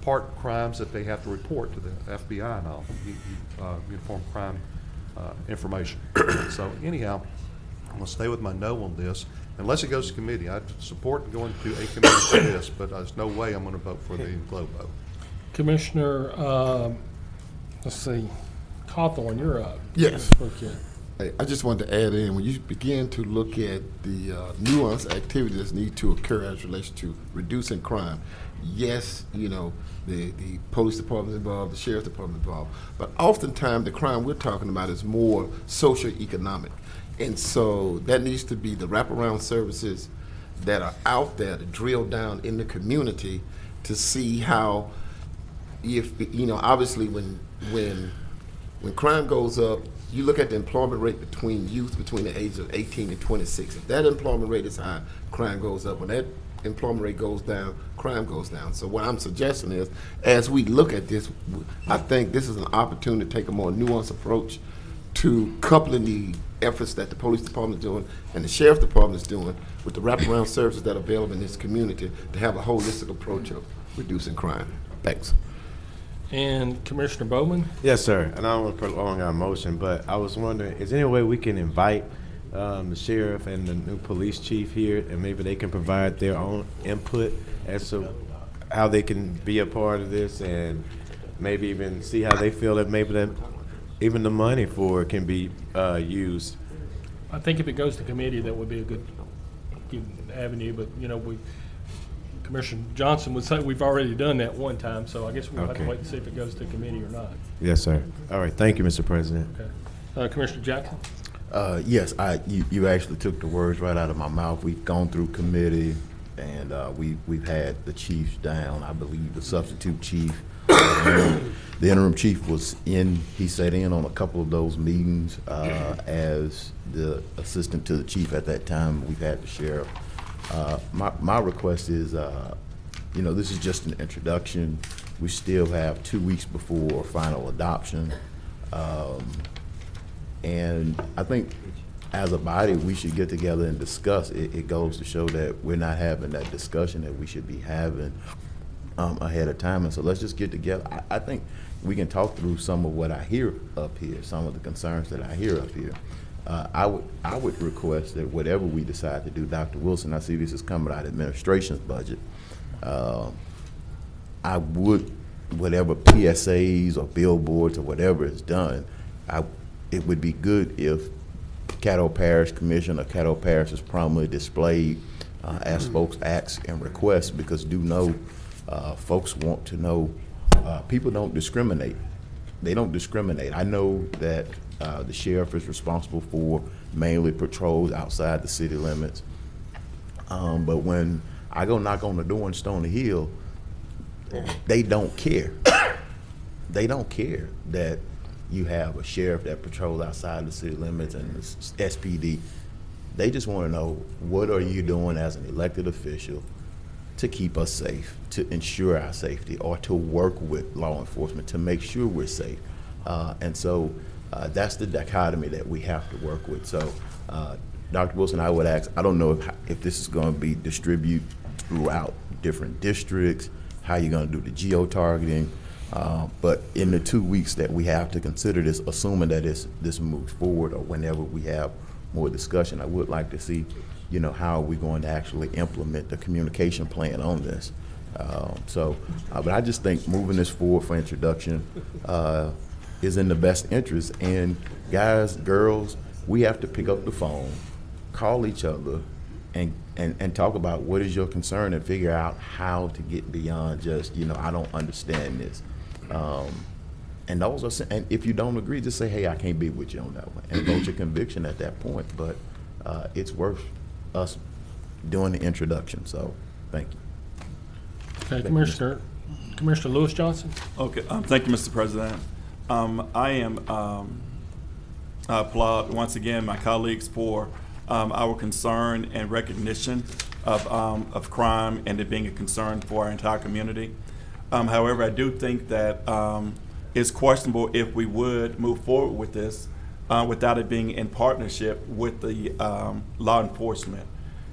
part crimes that they have to report to the FBI and all, uniform crime information. So anyhow, I'm going to stay with my no on this. Unless it goes to committee, I support going to a committee for this, but there's no way I'm going to vote for the globe vote. Commissioner, let's see, Cawthorn, you're up. Yes. Okay. Hey, I just wanted to add in, when you begin to look at the nuanced activities that need to occur as relation to reducing crime, yes, you know, the police department involved, the sheriff's department involved, but oftentimes the crime we're talking about is more socio-economic. And so that needs to be the wraparound services that are out there to drill down in the community to see how, if, you know, obviously when crime goes up, you look at the employment rate between youth between the ages of 18 and 26. If that employment rate is high, crime goes up. When that employment rate goes down, crime goes down. So what I'm suggesting is, as we look at this, I think this is an opportunity to take a more nuanced approach to coupling the efforts that the police department is doing and the sheriff department is doing with the wraparound services that are available in this community to have a holistic approach of reducing crime. Thanks. And Commissioner Bowman? Yes, sir. And I don't want to prolong our motion, but I was wondering, is there any way we can invite the sheriff and the new police chief here, and maybe they can provide their own input as to how they can be a part of this, and maybe even see how they feel that maybe that even the money for it can be used? I think if it goes to committee, that would be a good avenue, but, you know, Commissioner Johnson would say we've already done that one time, so I guess we'll have to wait and see if it goes to committee or not. Yes, sir. All right. Thank you, Mr. President. Okay. Commissioner Jackson? Yes, you actually took the words right out of my mouth. We've gone through committee, and we've had the chiefs down. I believe the substitute chief, the interim chief was in. He sat in on a couple of those meetings as the assistant to the chief at that time. We've had the sheriff. My request is, you know, this is just an introduction. We still have 2 weeks before final adoption. And I think as a body, we should get together and discuss. It goes to show that we're not having that discussion that we should be having ahead of time. And so let's just get together. I think we can talk through some of what I hear up here, some of the concerns that I hear up here. I would request that whatever we decide to do, Dr. Wilson, I see this is coming out of administration's budget. I would, whatever PSAs or billboards or whatever is done, it would be good if Caddo Parish Commission or Caddo Parish is prominently displayed as folks ask and request, because do know folks want to know people don't discriminate. They don't discriminate. I know that the sheriff is responsible for mainly patrols outside the city limits. But when I go knock on the door in Stony Hill, they don't care. They don't care that you have a sheriff that patrols outside the city limits and the SPD. They just want to know, what are you doing as an elected official to keep us safe, to ensure our safety, or to work with law enforcement to make sure we're safe. And so that's the dichotomy that we have to work with. So, Dr. Wilson, I would ask, I don't know if this is going to be distributed throughout different districts, how you're going to do the geo-targeting. But in the 2 weeks that we have to consider this, assuming that this moves forward or whenever we have more discussion, I would like to see, how are we going to actually implement the communication plan on this? But I just think moving this forward for introduction is in the best interest. And guys, girls, we have to pick up the phone, call each other, and talk about what is your concern and figure out how to get beyond just, I don't understand this. And and if you don't agree, just say, hey, I can't be with you on that one, and vote your conviction at that point. But it's worth us doing the introduction. So, thank you. Okay, Commissioner Lewis Johnson. Okay, thank you, Mr. President. I applaud once again my colleagues for our concern and recognition of crime and it being a concern for our entire community. However, I do think that it's questionable if we would move forward with this without it being in partnership with the law enforcement.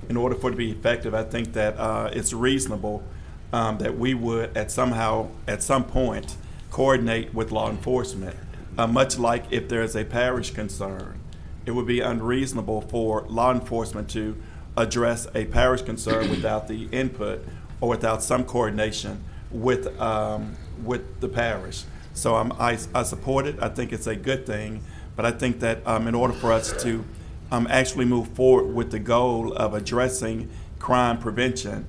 In order for it to be effective, I think that it's reasonable that we would at some point coordinate with law enforcement. Much like if there is a parish concern, it would be unreasonable for law enforcement to address a parish concern without the input or without some coordination with the parish. So I support it. I think it's a good thing, but I think that in order for us to actually move forward with the goal of addressing crime prevention,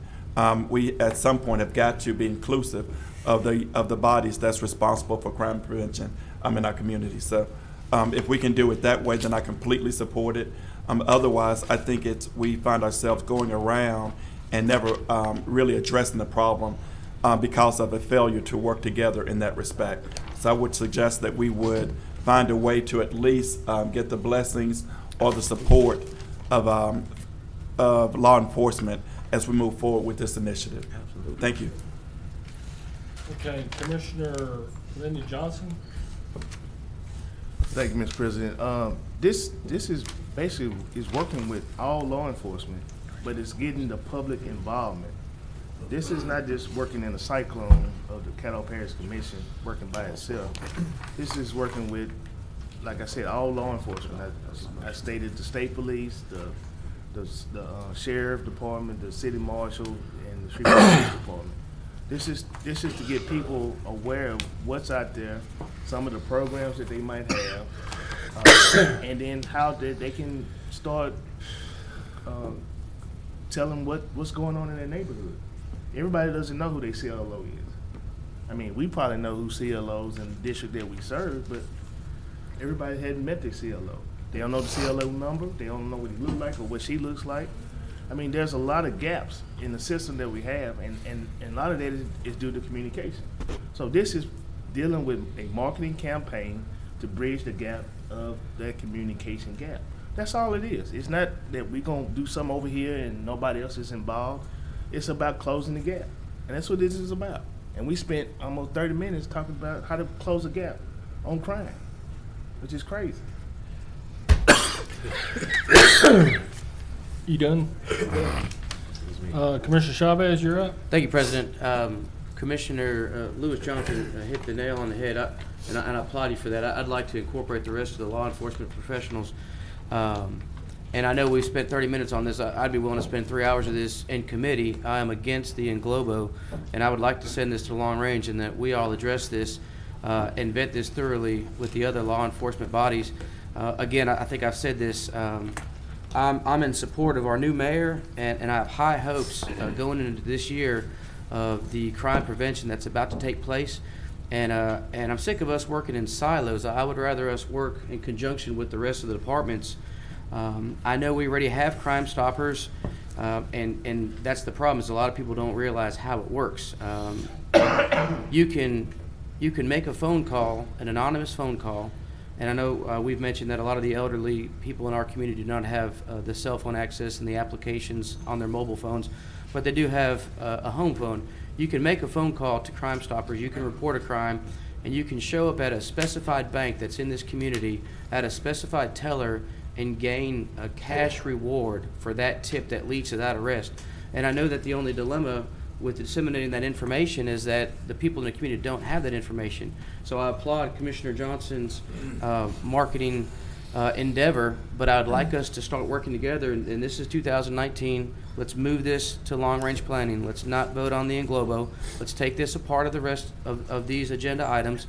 we at some point have got to be inclusive of the bodies that's responsible for crime prevention in our community. So if we can do it that way, then I completely support it. Otherwise, I think we find ourselves going around and never really addressing the problem because of a failure to work together in that respect. So I would suggest that we would find a way to at least get the blessings or the support of law enforcement as we move forward with this initiative. Absolutely. Thank you. Okay, Commissioner Lindy Johnson. Thank you, Mr. President. This is basically working with all law enforcement, but it's getting the public involvement. This is not just working in a cyclone of the Caddo Parish Commission working by itself. This is working with, like I said, all law enforcement. I stated the state police, the sheriff department, the city marshal, and the street police department. This is to get people aware of what's out there, some of the programs that they might have, and then how they can start telling what's going on in their neighborhood. Everybody doesn't know who their CLO is. I mean, we probably know who CLOs in the district that we serve, but everybody hadn't met their CLO. They don't know the CLO number. They don't know what he looks like or what she looks like. I mean, there's a lot of gaps in the system that we have, and a lot of that is due to communication. So this is dealing with a marketing campaign to bridge the gap of that communication gap. That's all it is. It's not that we're going to do something over here and nobody else is involved. It's about closing the gap, and that's what this is about. And we spent almost 30 minutes talking about how to close the gap on crime, which is crazy. You done? Commissioner Chavez, you're up. Thank you, President. Commissioner Lewis Johnson hit the nail on the head, and I applaud you for that. I'd like to incorporate the rest of the law enforcement professionals. And I know we've spent 30 minutes on this. I'd be willing to spend 3 hours of this in committee. I am against the Englobo, and I would like to send this to long range and that we all address this and vet this thoroughly with the other law enforcement bodies. Again, I think I've said this. I'm in support of our new mayor, and I have high hopes going into this year of the crime prevention that's about to take place. And I'm sick of us working in silos. I would rather us work in conjunction with the rest of the departments. I know we already have Crime Stoppers, and that's the problem, is a lot of people don't realize how it works. You can make a phone call, an anonymous phone call, and I know we've mentioned that a lot of the elderly people in our community do not have the cell phone access and the applications on their mobile phones, but they do have a home phone. You can make a phone call to Crime Stoppers, you can report a crime, and you can show up at a specified bank that's in this community at a specified teller and gain a cash reward for that tip that leads to that arrest. And I know that the only dilemma with disseminating that information is that the people in the community don't have that information. So I applaud Commissioner Johnson's marketing endeavor, but I'd like us to start working together, and this is 2019. Let's move this to long-range planning. Let's not vote on the Englobo. Let's take this a part of the rest of these agenda items,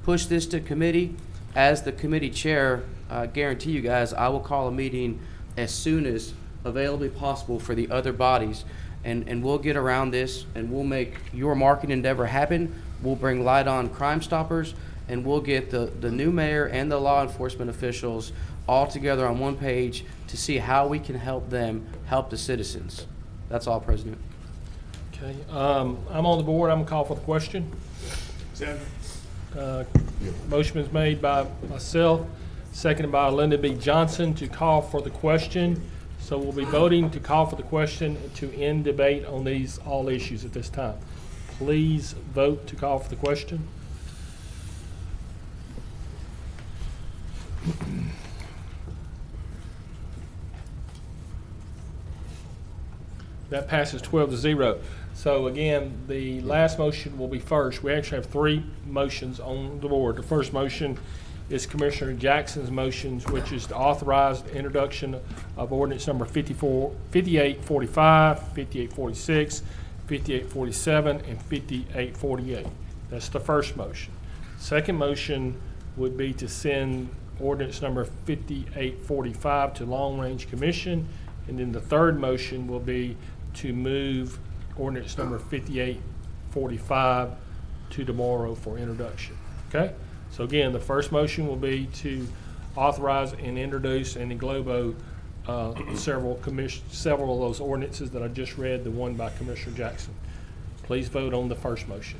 push this to committee. As the committee chair, I guarantee you guys, I will call a meeting as soon as availably possible for the other bodies, and we'll get around this, and we'll make your marketing endeavor happen. We'll bring light on Crime Stoppers, and we'll get the new mayor and the law enforcement officials all together on one page to see how we can help them help the citizens. That's all, President. Okay, I'm on the board. I'm gonna call for the question. Motion is made by myself, seconded by Linda B. Johnson to call for the question. So we'll be voting to call for the question to end debate on these all issues at this time. Please vote to call for the question. That passes 12-0. So again, the last motion will be first. We actually have three motions on the board. The first motion is Commissioner Jackson's motions, which is to authorize the introduction of ordinance number 5845, 5846, 5847, and 5848. That's the first motion. Second motion would be to send ordinance number 5845 to Long Range Commission. And then the third motion will be to move ordinance number 5845 to tomorrow for introduction. Okay? So again, the first motion will be to authorize and introduce and englobo several of those ordinances that I just read, the one by Commissioner Jackson. Please vote on the first motion.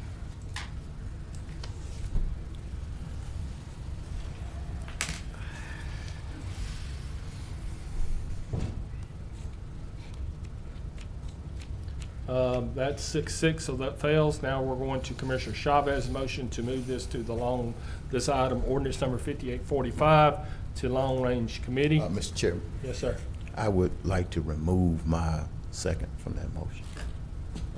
That's 6-6, so that fails. Now we're going to Commissioner Chavez's motion to move this to this item, ordinance number 5845, to Long Range Committee. Mr. Chairman. Yes, sir. I would like to remove my second from that motion.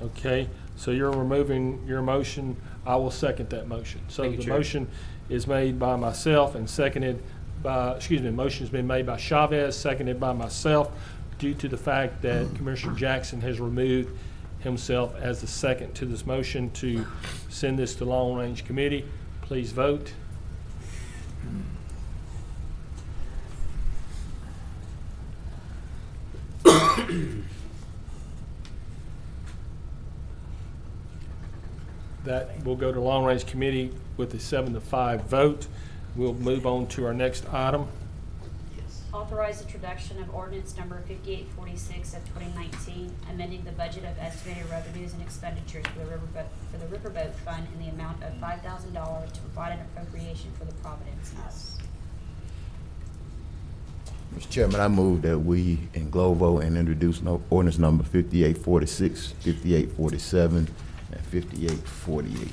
Okay, so you're removing your motion. I will second that motion. So Thank you, the Chair. motion is made by myself and seconded by, motion's been made by Chavez, seconded by myself, due to the fact that Commissioner Jackson has removed himself as the second to this motion to send this to Long Range Committee. Please vote. That will go to Long Range Committee with a 7-5 vote. We'll move on to our next item. Authorize introduction of ordinance number 5846 of 2019, amending the budget of estimated revenues and expenditures for the Riverboat Fund in the amount of $5,000 to provide an appropriation for the Providence House. Mr. Chairman, I move that we englobo and introduce ordinance number 5846, 5847, and 5848.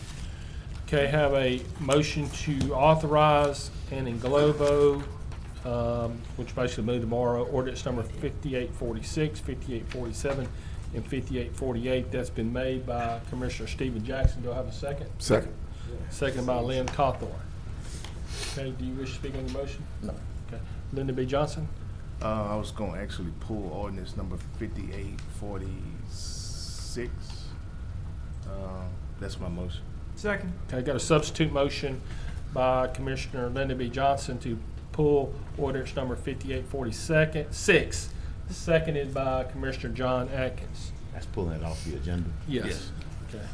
Okay, have a motion to authorize and englobo, which basically move tomorrow, ordinance number 5846, 5847, and 5848. That's been made by Commissioner Stephen Jackson. Do I have a second? Second. Second by Lynn Cawthorn. Okay, do you wish to speak on the motion? No. Okay. Linda B. Johnson? I was going to actually pull ordinance number 5846. That's my motion. Second. Okay, got a substitute motion by Commissioner Linda B. Johnson to pull ordinance number 5846, seconded by Commissioner John Atkins. That's pulling it off the agenda. Yes. Okay.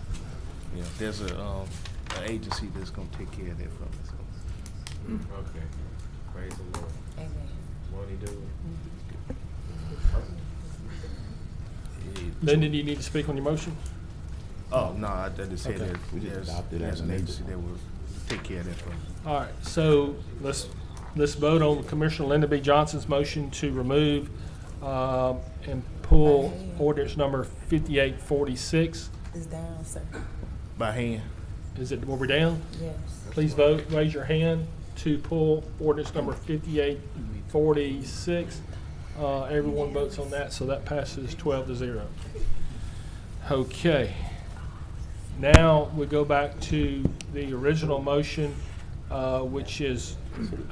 Yeah, there's an agency that's going to take care of that for us. Okay. Praise the Lord. Amen. Won't he do it? Linda, do you need to speak on your motion? Oh, no, I just said Okay. that We just there's adopted it as an an agency that will take care of that for us. All right, so let's vote on Commissioner Linda B. Johnson's motion to remove and pull ordinance number 5846. It's down, sir. By hand. Is it, were we down? Yes. Please vote, raise your hand to pull ordinance number 5846. Everyone votes on that, so that passes 12-0. Okay. Now we go back to the original motion, which is,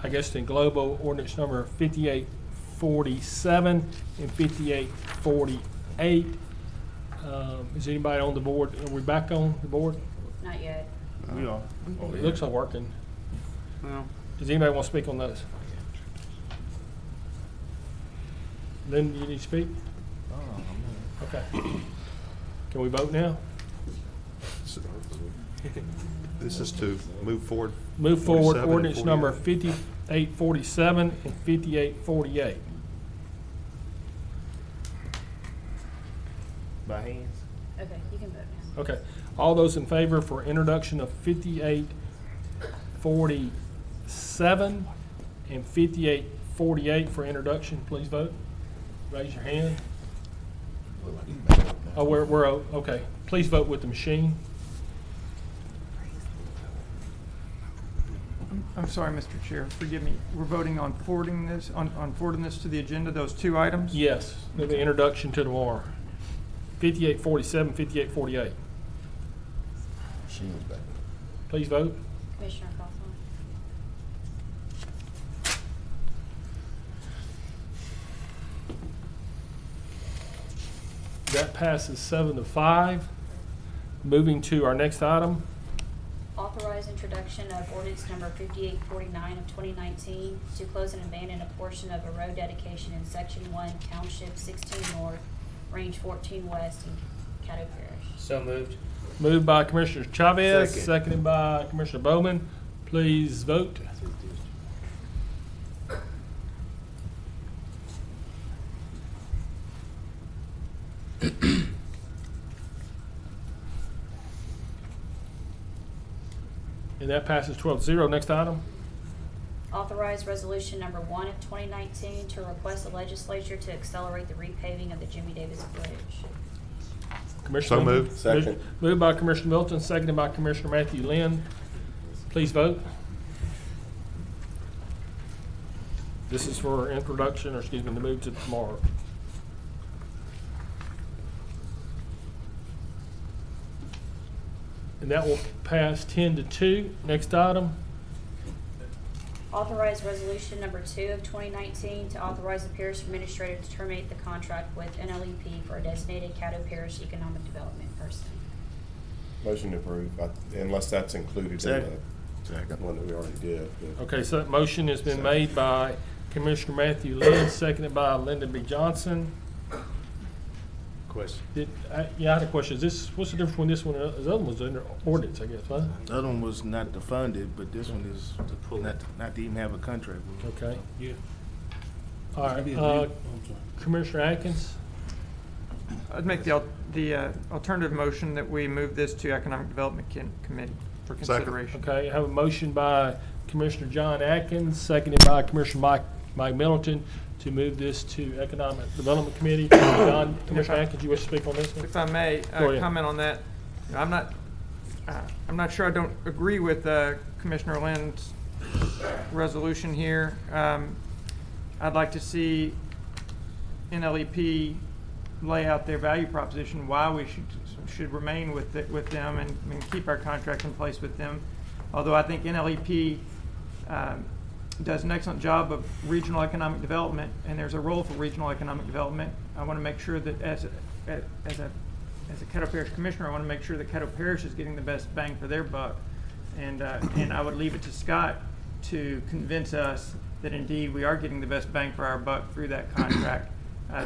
I guess, in global ordinance number 5847 and 5848. Is anybody on the board? Are we back on the board? Not yet. We are. It looks like working. Well, Does anybody want to speak on those? Lynn, you need to speak? Okay. Can we vote now? This is to move forward. Move forward 47 and ordinance number 48. 5847 and 5848. By hands? Okay, you can vote now. Okay. All those in favor for introduction of 5847 and 5848 for introduction, please vote. Raise your hand. Oh, we're okay. Please vote with the machine. I'm sorry, Mr. Chair, forgive me. We're voting on forwarding this, on forwarding this to the agenda, those two items? Yes, the introduction to tomorrow. 5847, 5848. Machine's back. Please vote. Commissioner Cawthorn? That passes 7-5. Moving to our next item. Authorize introduction of ordinance number 5849 of 2019 to close and abandon a portion of a road dedication in Section 1, Township 16 North, Range 14 West in Caddo Parish. so moved. Moved by Commissioner Chavez, Second. seconded by Commissioner Bowman. Please vote. And that passes 12-0. Next item. Authorize resolution number 1 of 2019 to request the legislature to accelerate the repaving of the Jimmy Davis Bridge. Commissioner So moved. Second. Moved by Commissioner Milton, seconded by Commissioner Matthew Lynn. Please vote. This is for introduction, or excuse me, to move to tomorrow. And that will pass 10-2. Next item. Authorize resolution number 2 of 2019 to authorize the parish administrator to terminate the contract with NLEP for a designated Caddo Parish economic development person. Motion to approve, unless that's included in Second. the one that we already did. but- Okay, so that motion has been made by Commissioner Matthew Lynn, seconded by Lyndon B. Johnson. Question. Yeah, I had a question. Is this, what's the difference between this one and the other one was under ordinance, I guess, huh? The other one was not to fund it, but this one is not to even have a contract with it. Okay. Yeah. All right, Commissioner Atkins? I'd make the alternative motion that we move this to Economic Development Committee for consideration. Okay, I have a motion by Commissioner John Atkins, seconded by Commissioner Mike Middleton to move this to Economic Development Committee. John, Commissioner Atkins, you wish to speak on this one? If I may, Go ahead. comment on that. You know, I'm not sure I don't agree with Commissioner Lynn's resolution here. I'd like to see NLEP lay out their value proposition, why we should remain with them and keep our contract in place with them. Although I think NLEP does an excellent job of regional economic development, and there's a role for regional economic development. I want to make sure that as a Caddo Parish Commissioner, I want to make sure that Caddo Parish is getting the best bang for their buck. And I would leave it to Scott to convince us that indeed we are getting the best bang for our buck through that contract.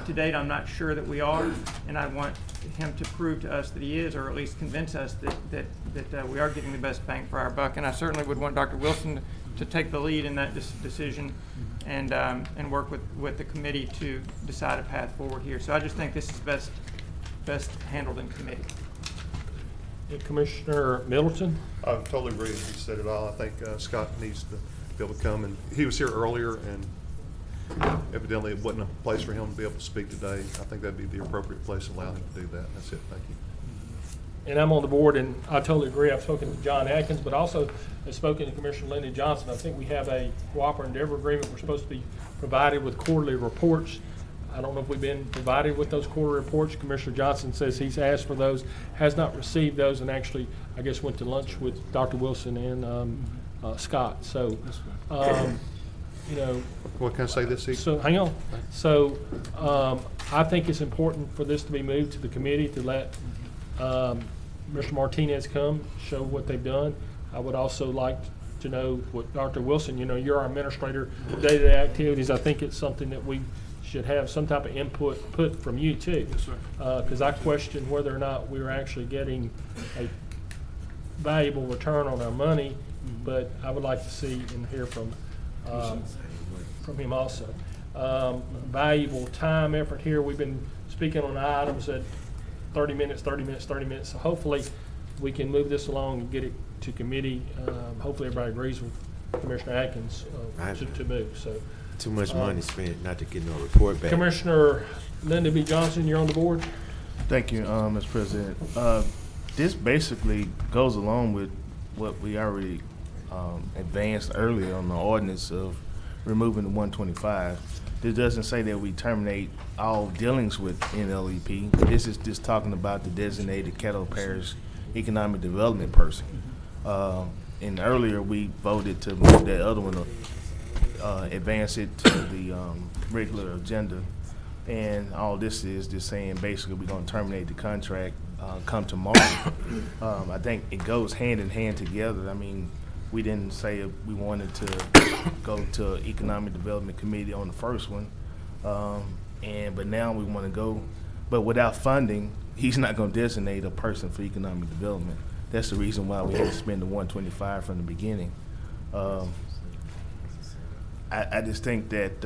To date, I'm not sure that we are, and I want him to prove to us that he is, or at least convince us that we are getting the best bang for our buck. And I certainly would want Dr. Wilson to take the lead in that decision and work with the committee to decide a path forward here. So I just think this is best handled in committee. Commissioner Middleton? I totally agree. He said it all. I think Scott needs to be able to come, and he was here earlier, and evidently it wasn't a place for him to be able to speak today. I think that'd be the appropriate place to allow him to do that. That's it. Thank you. And I'm on the board, and I totally agree. I've spoken to John Atkins, but also have spoken to Commissioner Lyndon Johnson. I think we have a cooperative endeavor agreement. We're supposed to be provided with quarterly reports. I don't know if we've been provided with those quarterly reports. Commissioner Johnson says he's asked for those, has not received those, and actually, I guess, went to lunch with Dr. Wilson and Scott. So, you know. What can I say this evening? So, hang on. So, I think it's important for this to be moved to the committee to let Mr. Martinez come, show what they've done. I would also like to know what Dr. Wilson, you know, you're our administrator, day-to-day activities. I think it's something that we should have some type of input put from you too. Yes, sir. Because I question whether or not we're actually getting a valuable return on our money, but I would like to see and hear from him also. Valuable time, effort here. We've been speaking on items at 30 minutes, 30 minutes, 30 minutes. So hopefully we can move this along and get it to committee. Hopefully everybody agrees with Commissioner Atkins to move. So Too much money spent not to get no report back. Commissioner Linda B. Johnson, you're on the board. Thank you, Mr. President. This basically goes along with what we already advanced earlier on the ordinance of removing the 125. This doesn't say that we terminate all dealings with NLEP. This is just talking about the designated Caddo Parish economic development person. And earlier we voted to move that other one, advance it to the regular agenda. And all this is just saying basically we're going to terminate the contract come tomorrow. I think it goes hand in hand together. I mean, we didn't say we wanted to go to Economic Development Committee on the first one, but now we want to go. But without funding, he's not going to designate a person for economic development. That's the reason why we had to spend the 125 from the beginning. I just think that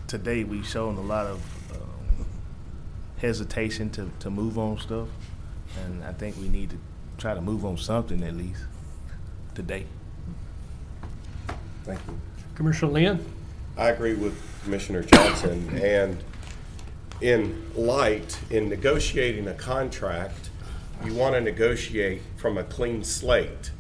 today we've shown a lot of hesitation to move on stuff, and I think we need to try to move on something at least today. Thank you. Commissioner Lynn? I agree with Commissioner Johnson, and in negotiating a contract, you want to negotiate from a clean slate.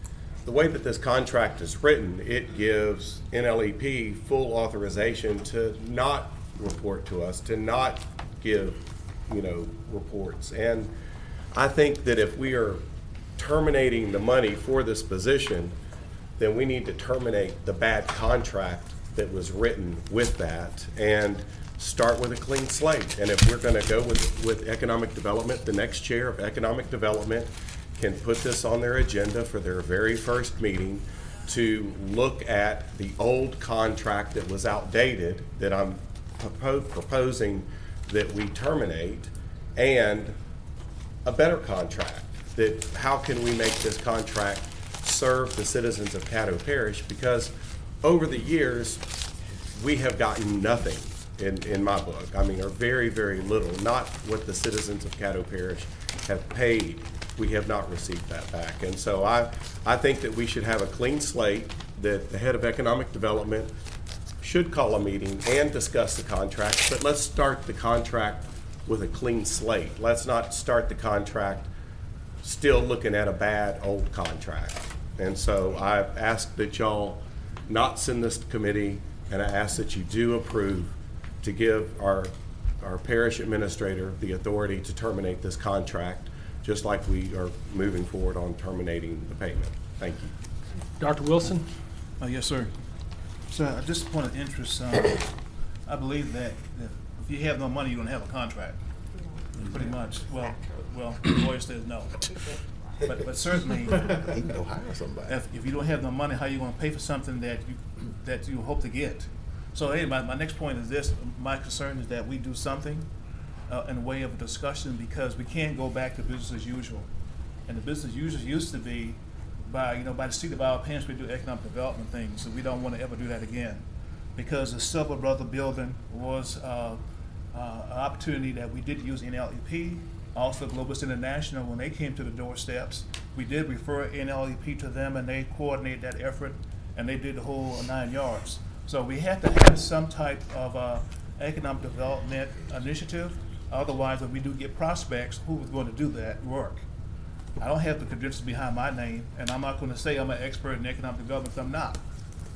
The way that this contract is written, it gives NLEP full authorization to not report to us, to not give, reports. And I think that if we are terminating the money for this position, then we need to terminate the bad contract that was written with that and start with a clean slate. And if we're going to go with economic development, the next chair of economic development can put this on their agenda for their very first meeting to look at the old contract that was outdated that I'm proposing that we terminate, and a better contract. That how can we make this contract serve the citizens of Caddo Parish? Because over the years, we have gotten nothing in my book. I mean, or very, very little, not what the citizens of Caddo Parish have paid. We have not received that back. And so I think that we should have a clean slate, that the head of economic development should call a meeting and discuss the contract, but let's start the contract with a clean slate. Let's not start the contract still looking at a bad old contract. And so I ask that y'all not send this to committee, and I ask that you do approve to give our parish administrator the authority to terminate this contract, just like we are moving forward on terminating the payment. Thank you. Dr. Wilson? Yes, sir. So at this point of interest, I believe that if you have no money, you don't have a contract. Pretty much. Well, the lawyer says no. But certainly, He can go hire somebody. if you don't have no money, how are you going to pay for something that you hope to get? So anyway, my next point is this. My concern is that we do something in a way of a discussion, because we can't go back to business as usual. And the business as usual used to be by the seat of our pants, we do economic development things, so we don't want to ever do that again. Because the Silver Brother building was an opportunity that we did use NLEP, also Globus International. When they came to the doorsteps, we did refer NLEP to them, and they coordinated that effort, and they did the whole 9 yards. So we have to have some type of economic development initiative. Otherwise, when we do get prospects, who is going to do that work? I don't have the credentials behind my name, and I'm not going to say I'm an expert in economic development, because I'm not.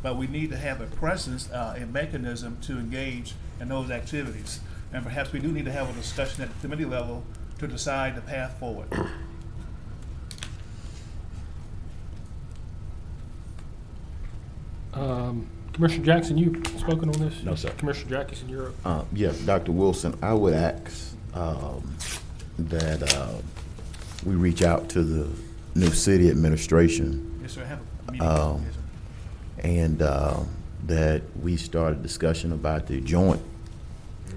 But we need to have a presence, a mechanism to engage in those activities. and perhaps we do need to have a discussion at the committee level to decide the path forward. Commissioner Jackson, you spoken on this? No, sir. Commissioner Jackson, you're up. Yes, Dr. Wilson, I would ask that we reach out to the new city administration. Yes, sir, I have a meeting. Yes, sir. And that we start a discussion about the joint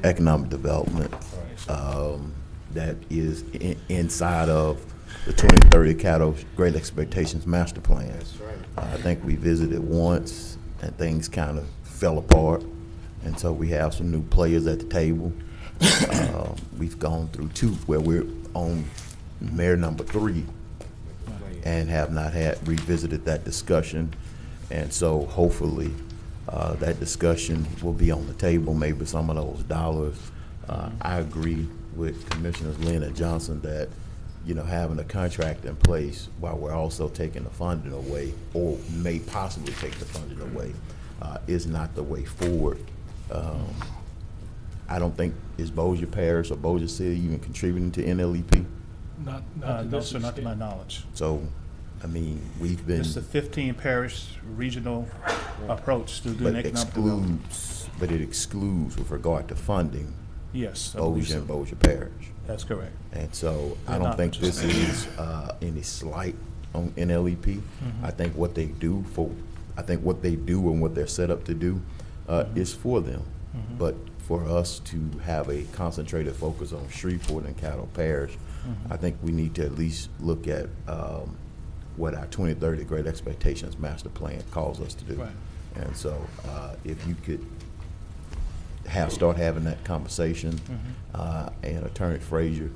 economic development that is inside of the 2030 Caddo Great Expectations Master Plan. That's right. I think we visited once and things kind of fell apart. And so we have some new players at the table. We've gone through two where we're on mayor number 3 and have not had revisited that discussion. And so hopefully that discussion will be on the table, maybe some of those dollars. I agree with Commissioners Lynn and Johnson that, you know, having a contract in place while we're also taking the funding away, or may possibly take the funding away, is not the way forward. I don't think, is Bossier Parish or Bossier City even contributing to NLEP? Not to No, this sir, not to my extent. knowledge. So, I mean, we've been, It's the 15 parish regional approach to doing but economic development. it excludes with regard to funding, Yes, I believe Bossier so. and Bossier Parish. That's correct. And so I They're don't not think this interested. is any slight on NLEP. I think what they do and what they're set up to do is for them. But for us to have a concentrated focus on Shreveport and Caddo Parish, I think we need to at least look at what our 2030 Great Expectations Master Plan calls us to do. Right. And so if you could start having that conversation, and Attorney Frazier,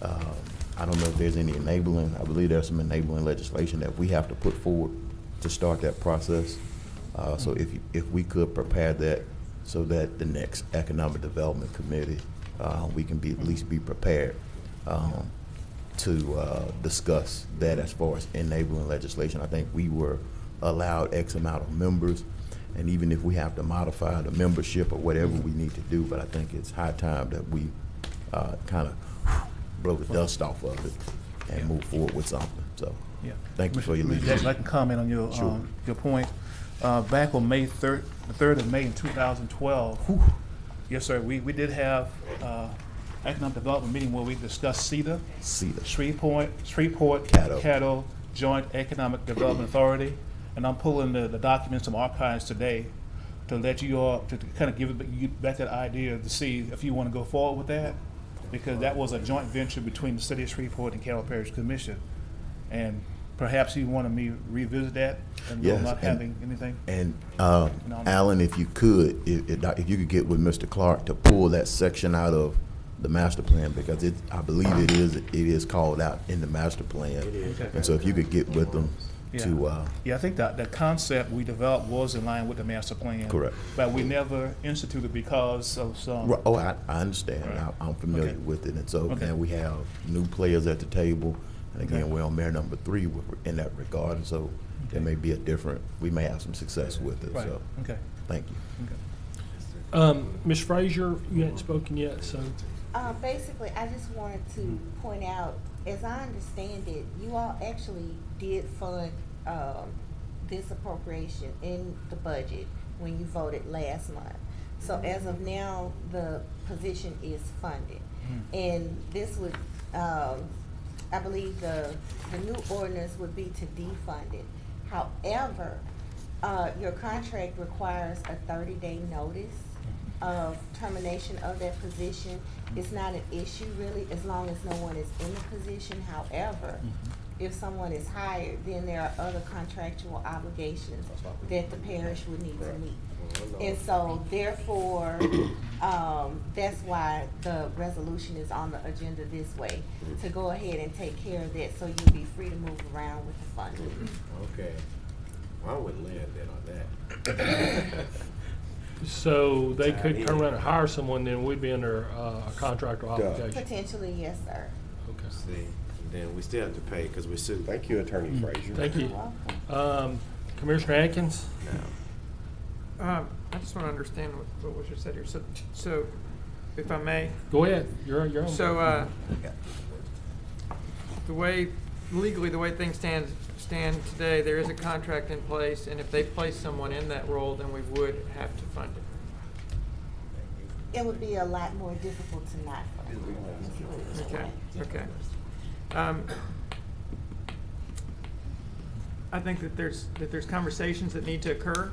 I don't know if there's any enabling, I believe there's some enabling legislation that we have to put forward to start that process. So if we could prepare that so that the next Economic Development Committee, we can at least be prepared to discuss that as far as enabling legislation. I think we were allowed X amount of members, and even if we have to modify the membership or whatever we need to do, but I think it's high time that we kind of blow the dust off of it and move forward with something. So, Yeah. thank you for your Mr. leadership. Jackson, I can comment on your point. Back on May 3rd, the 3rd of May in 2012, yes, sir, we did have economic development meeting where we discussed CEDA, Shreveport, Caddo Joint Economic Development Authority, and I'm pulling the documents from archives today to let you all, to kind of give you back that idea to see if you want to go forward with that, because that was a joint venture between the City of Shreveport and Caddo Parish Commission, and perhaps you wanted me to revisit that and Yes, not having anything. And Alan, if you could, if you could get with Mr. Clark to pull that section out of the master plan, because I believe it is called out in the master plan. And so if you could get with them to. Yeah, I think that the concept we developed was in line with the master plan. Correct. But we never instituted because of some. Oh, I understand. Right. I'm familiar Okay. with it. And so, Okay. and we have new players at the table. And again, we're on mayor number 3 in that regard. And so there may be we may have some success with it. Right. So, Okay. thank you. Okay. Ms. Frazier, you hadn't spoken yet, so. Basically, I just wanted to point out, as I understand it, you all actually did fund this appropriation in the budget when you voted last month. So as of now, the position is funded. And this would, I believe the new ordinance would be to defund it. However, your contract requires a 30-day notice of termination of that position. It's not an issue really, as long as no one is in the position. However, if someone is hired, then there are other contractual obligations that the parish would need to meet. And so therefore, that's why the resolution is on the agenda this way, to go ahead and take care of that, so you'll be free to move around with the funding. Okay. Well, I would land then on that. So they could turn around and hire someone, then we'd be under a contractual obligation. Potentially, yes, sir. Okay. See, then we still have to pay because we sued. Thank you, Attorney Frazier. Thank you. You're welcome. Commissioner Atkins? I just want to understand what was just said here. So if I may. Go ahead, you're on. So, legally, the way things stand today, there is a contract in place, and if they place someone in that role, then we would have to fund it. It would be a lot more difficult to not fund. Okay. I think that there's conversations that need to occur.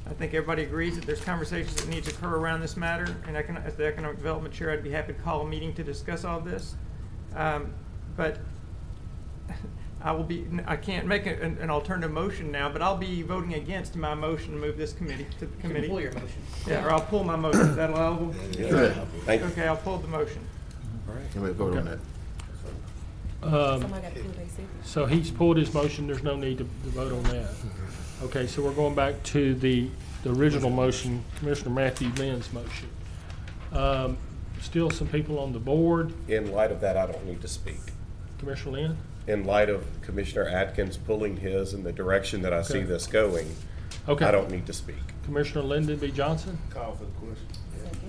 I think everybody agrees that there's conversations that need to occur around this matter, and as the Economic Development Chair, I'd be happy to call a meeting to discuss all this. But I can't make an alternative motion now, but I'll be voting against my motion to move this committee to the committee. Pull your motion. Yeah, or I'll pull my motion. Is that allowable? Yeah. Thank you. Okay, I'll pull the motion. All right. Can we vote on that? Somebody got to pull their signature. So he's pulled his motion, there's no need to vote on that. Okay, so we're going back to the original motion, Commissioner Matthew Lynn's motion. Still some people on the board. In light of that, I don't need to speak. Commissioner Lynn? In light of Commissioner Atkins pulling his in the direction that I see Okay. this going, Okay. I don't need to speak. Commissioner Lyndon B. Johnson? Call for the question.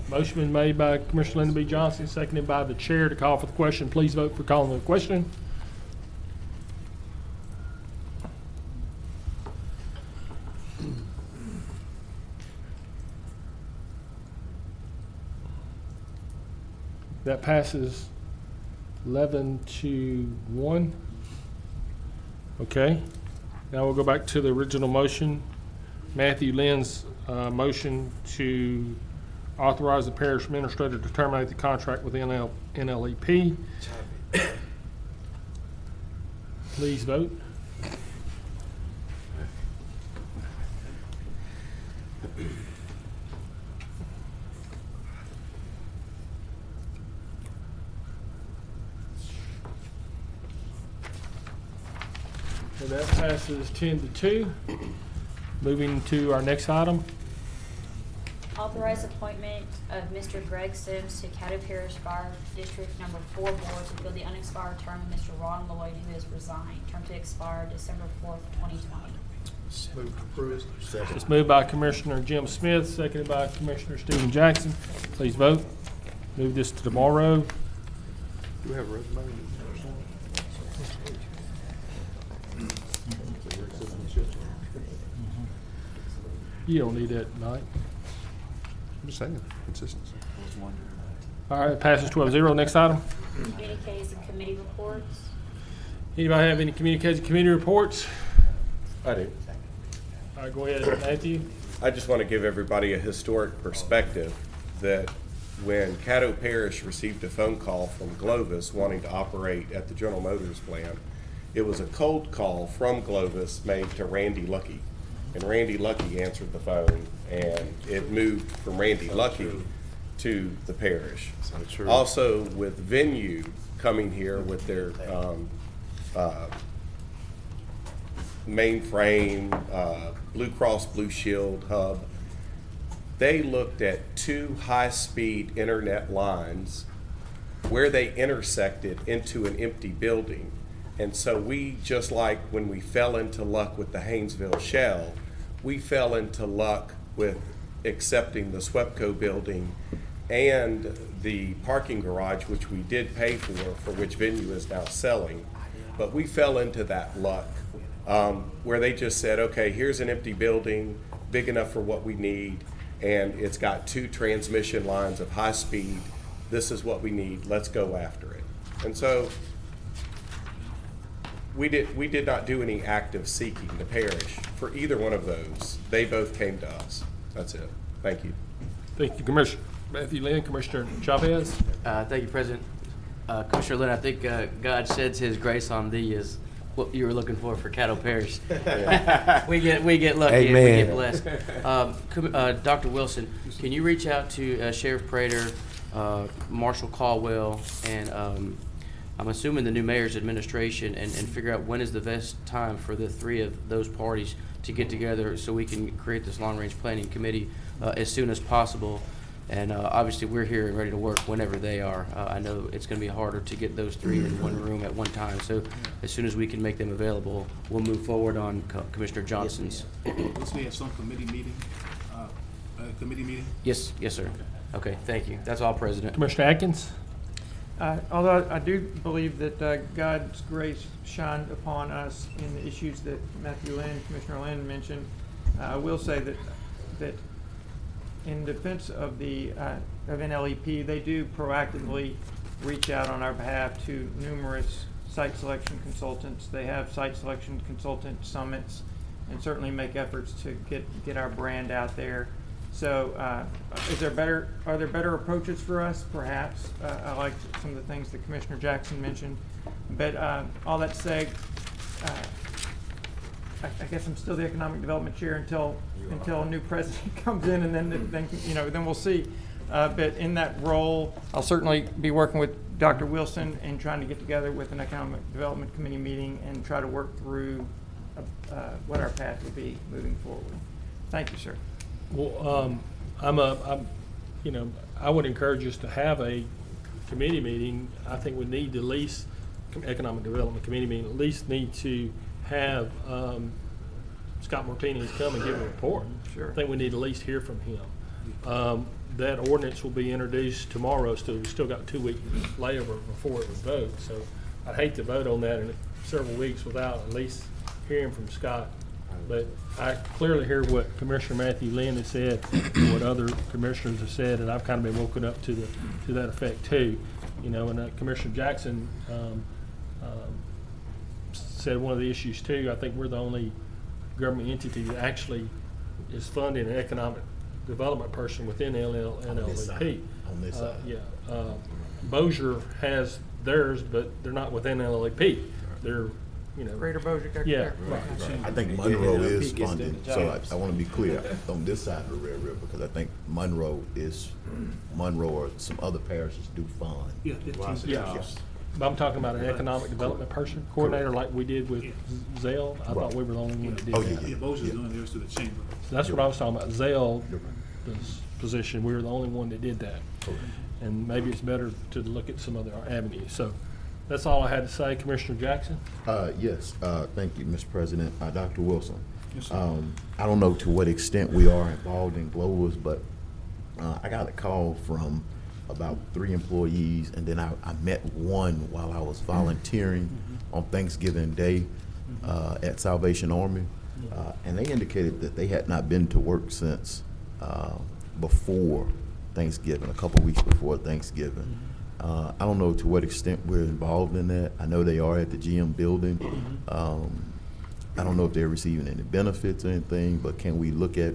Motion been made by Commissioner Lyndon B. Johnson, seconded by the chair to call for the question. Please vote for calling the question. That passes 11-1. Okay. Now we'll go back to the original motion. Matthew Lynn's motion to authorize the parish administrator to terminate the contract with NLEP. Please vote. So that passes 10-2. Moving to our next item. Authorize appointment of Mr. Greg Sims to Caddo Parish Fire District Number 4 Board to fill the unexpired term of Mr. Ron Lloyd, who has resigned. Term to expire December 4th, 2020. Move to approve. It's moved by Commissioner Jim Smith, seconded by Commissioner Stephen Jackson. Please vote. Move this to tomorrow. Do we have a resume? You don't need that tonight. I'm just saying, consistency. All right, it passes 12-0. Next item. Communiques and committee reports. Anybody have any communications, committee reports? I do. All right, go ahead, Matthew. I just want to give everybody a historic perspective that when Caddo Parish received a phone call from Glovis wanting to operate at the General Motors plant, it was a cold call from Glovis made to Randy Lucky. And Randy Lucky answered the phone, and it moved from Randy Lucky to the parish. Also, with Venue coming here with their mainframe, Blue Cross Blue Shield hub, they looked at 2 high-speed internet lines where they intersected into an empty building. And so we, just like when we fell into luck with the Haynesville Shell, we fell into luck with accepting the SWEPCO building and the parking garage, which we did pay for which Venue is now selling. But we fell into that luck where they just said, okay, here's an empty building, big enough for what we need, and it's got 2 transmission lines of high speed. This is what we need. Let's go after it. And so we did not do any active seeking to parish for either one of those. They both came to us. That's it. Thank you. Thank you, Commissioner Matthew Lynn. Commissioner Chavez. Thank you, President. Commissioner Lynn, I think God sheds His grace on thee is what you were looking for Caddo Parish. we get lucky. Amen. And we get blessed. Dr. Wilson, can you reach out to Sheriff Prater, Marshal Caldwell, and I'm assuming the new mayor's administration, and figure out when is the best time for the 3 of those parties to get together so we can create this long-range planning committee as soon as possible. And obviously, we're here and ready to work whenever they are. I know it's going to be harder to get those 3 in one room at one time. So as soon as we can make them available, we'll move forward on Commissioner Johnson's. Once we have some committee meeting, committee meeting? Yes, yes, sir. Okay, thank you. That's all, President. Commissioner Atkins? Although I do believe that God's grace shined upon us in the issues that Commissioner Lynn mentioned, I will say that in defense of of NLEP, they do proactively reach out on our behalf to numerous site selection consultants. They have site selection consultant summits and certainly make efforts to get our brand out there. So are there better approaches for us? Perhaps. I like some of the things that Commissioner Jackson mentioned. But all that said, I guess I'm still the economic development chair until a new president comes in, and then we'll see. But in that role, I'll certainly be working with Dr. Wilson and trying to get together with an economic development committee meeting and try to work through what our path will be moving forward. Thank you, sir. Well, I would encourage us to have a committee meeting. I think we need to at least, economic development committee meeting, at least need to have Scott Martinez come and give a report. Sure. I think we need to at least hear from him. That ordinance will be introduced tomorrow, so we've still got 2 week layover before it was voted. So I'd hate to vote on that in several weeks without at least hearing from Scott. But I clearly hear what Commissioner Matthew Lynn has said, and what other commissioners have said, and I've kind of been woken up to that effect too. And Commissioner Jackson said one of the issues too. I think we're the only government entity that actually is funding an economic development person within NLEP. On this side. Bossier has theirs, but they're not within NLEP. They're Greater Bossier. Yeah, right. I think Monroe is funding, so I want to be clear on this side of the Red River, because I think Monroe or some other parishes do fund. Yeah. But I'm talking about an economic development person, coordinator, like we did with Zell. I thought we were the only one that did that. Yeah, Bossier's doing theirs through the chamber. So that's what I was talking about. Zell's position, we were the only one that did that. And maybe it's better to look at some other avenues. So that's all I had to say. Commissioner Jackson? Yes, thank you, Mr. President. Dr. Wilson. Yes, sir. I don't know to what extent we are involved in Globus, but I got a call from about 3 employees, and then I met one while I was volunteering on Thanksgiving Day at Salvation Army, and they indicated that they had not been to work since before Thanksgiving, a couple weeks before Thanksgiving. I don't know to what extent we're involved in that. I know they are at the GM building. I don't know if they're receiving any benefits or anything, but can we look at,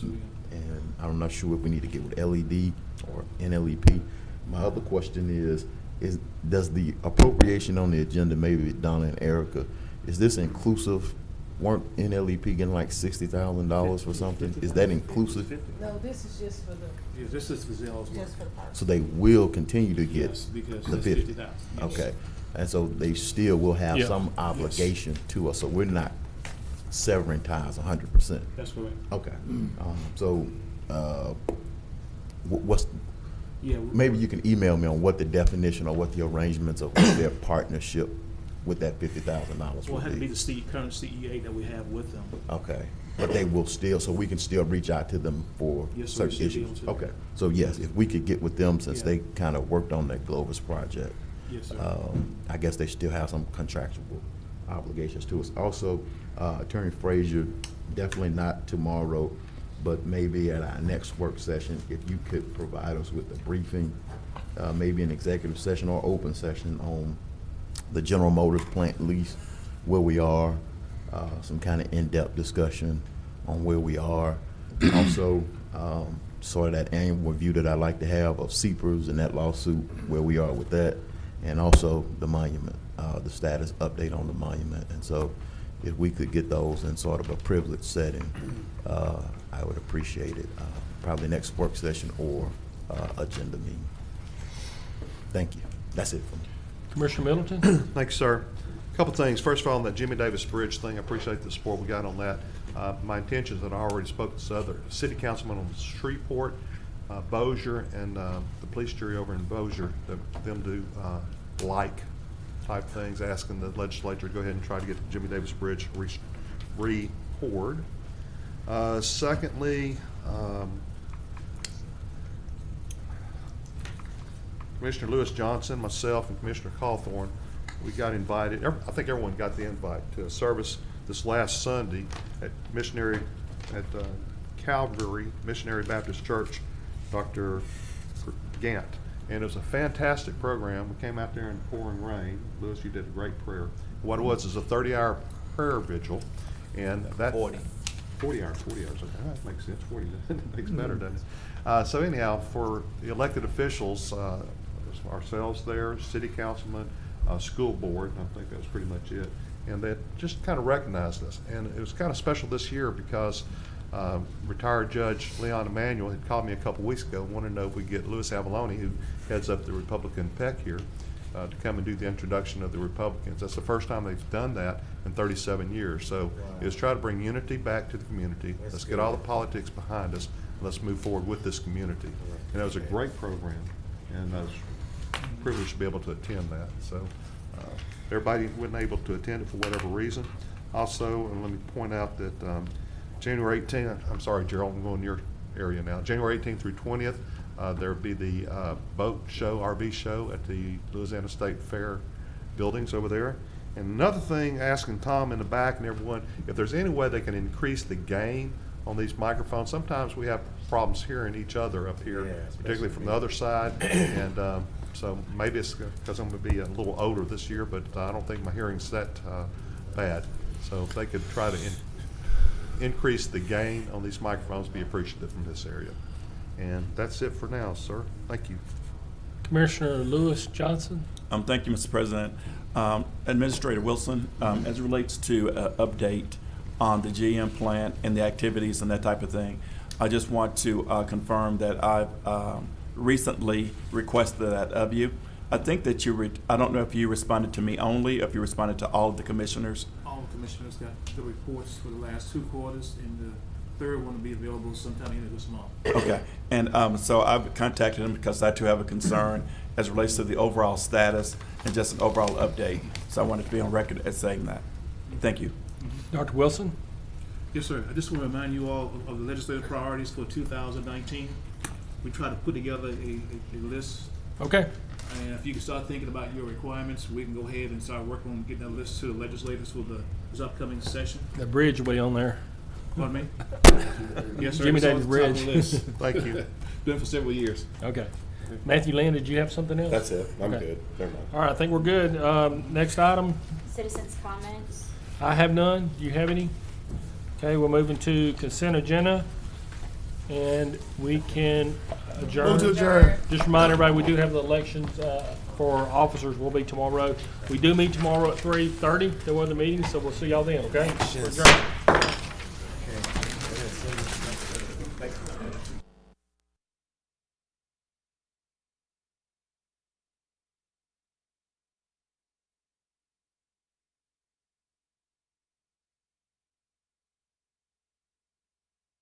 and I'm not sure if we need to get with LED or NLEP. My other question is does the appropriation on the agenda, maybe Donna and Erica, is this inclusive? Weren't NLEP getting like $60,000 for something? Is that inclusive? No, this is just for the. Yeah, this is for Zell's work. Just for the park. So they will continue to get Yes, because the that's 50. 50,000. Yes. Okay, and so they still will have Yeah. some obligation to us. So we're not severing ties 100%. That's correct. Okay. What's Yeah. maybe you can email me on what the definition or what the arrangements of what their partnership with that $50,000 Well, it had to would be be. the current CEA that we have with them. Okay, but they will still, so we can still reach out to them for Yes, sir, we certain should be issues? able to. Okay, so yes, if we could get with them, since Yeah. they kind of worked on that Globus project. Yes, sir. I guess they still have some contractual obligations to us. Also, Attorney Frazier, definitely not tomorrow, but maybe at our next work session, if you could provide us with a briefing, maybe an executive session or open session on the General Motors plant lease, where we are, some kind of in-depth discussion on where we are. Also, sort of that annual review that I like to have of CPRS and that lawsuit, where we are with that, and also the monument, the status update on the monument. And so if we could get those in sort of a privileged setting, I would appreciate it. Probably next work session or agenda meeting. Thank you. That's it for me. Commissioner Middleton? Thanks, sir. A couple things. First of all, on that Jimmy Davis Bridge thing, I appreciate the support we got on that. My intention is that I already spoke to other city councilmen on Shreveport, Bossier, and the police jury over in Bossier, that them do like type things, asking the legislature to go ahead and try to get the Jimmy Davis Bridge re-poured. Secondly, Commissioner Lewis Johnson, myself, and Commissioner Cawthorn, we got invited, I think everyone got the invite to a service this last Sunday at Calvary Missionary Baptist Church, Dr. Gant. And it was a fantastic program. We came out there in the pouring rain. Lewis, you did a great prayer. What it was is a 30-hour prayer vigil, and that 40 hours. Okay, that makes sense. 40 makes better, doesn't it? So anyhow, for the elected officials, ourselves there, city councilman, school board, I think that was pretty much it, and that just kind of recognized us. And it was kind of special this year because retired Judge Leon Emanuel had called me a couple weeks ago, wanted to know if we could get Louis Avalone, who heads up the Republican PEC here, to come and do the introduction of the Republicans. That's the first time they've done that in 37 years. So it was try to bring unity back to the community. Let's get all the politics behind us. Let's move forward with this community. And it was a great program, and I was privileged to be able to attend that. So everybody wasn't able to attend it for whatever reason. Also, and let me point out that January 18th, I'm sorry, Gerald, I'm going to your area now. January 18th through 20th, there'll be the boat show, RV show at the Louisiana State Fair buildings over there. And another thing, asking Tom in the back and everyone, if there's any way they can increase the gain on these microphones. Sometimes we have problems hearing each other up here, particularly from the other side. And so maybe it's because I'm going to be a little older this year, but I don't think my hearing's that bad. So if they could try to increase the gain on these microphones, be appreciative from this area. And that's it for now, sir. Thank you. Commissioner Lewis Johnson. Thank you, Mr. President. Administrator Wilson, as it relates to update on the GM plant and the activities and that type of thing, I just want to confirm that I've recently requested that of you. I think that I don't know if you responded to me only, or if you responded to all of the commissioners. All commissioners got the reports for the last 2 quarters, and the third one will be available sometime in this month. Okay, and so I've contacted him because I too have a concern as it relates to the overall status and just an overall update. So I wanted to be on record as saying that. Thank you. Dr. Wilson? Yes, sir. I just want to remind you all of the legislative priorities for 2019. We try to put together a list. Okay. And if you can start thinking about your requirements, we can go ahead and start working on getting that list to the legislators for this upcoming session. The bridge will be on there. Pardon me? Yes, sir. Jimmy It's on Davis the top Bridge. of the list. Thank you. Been for several years. Okay. Matthew Lynn, did you have something else? That's it. I'm Okay. good. Never mind. All right, I think we're good. Next item. Citizens' comments. I have none. Do you have any? Okay, we're moving to consent agenda, and we can adjourn. Move to adjourn. Just remind everybody, we do have the elections for officers will be tomorrow. We do meet tomorrow at 3:30. There was a meeting, so we'll see y'all then, okay? We're adjourned.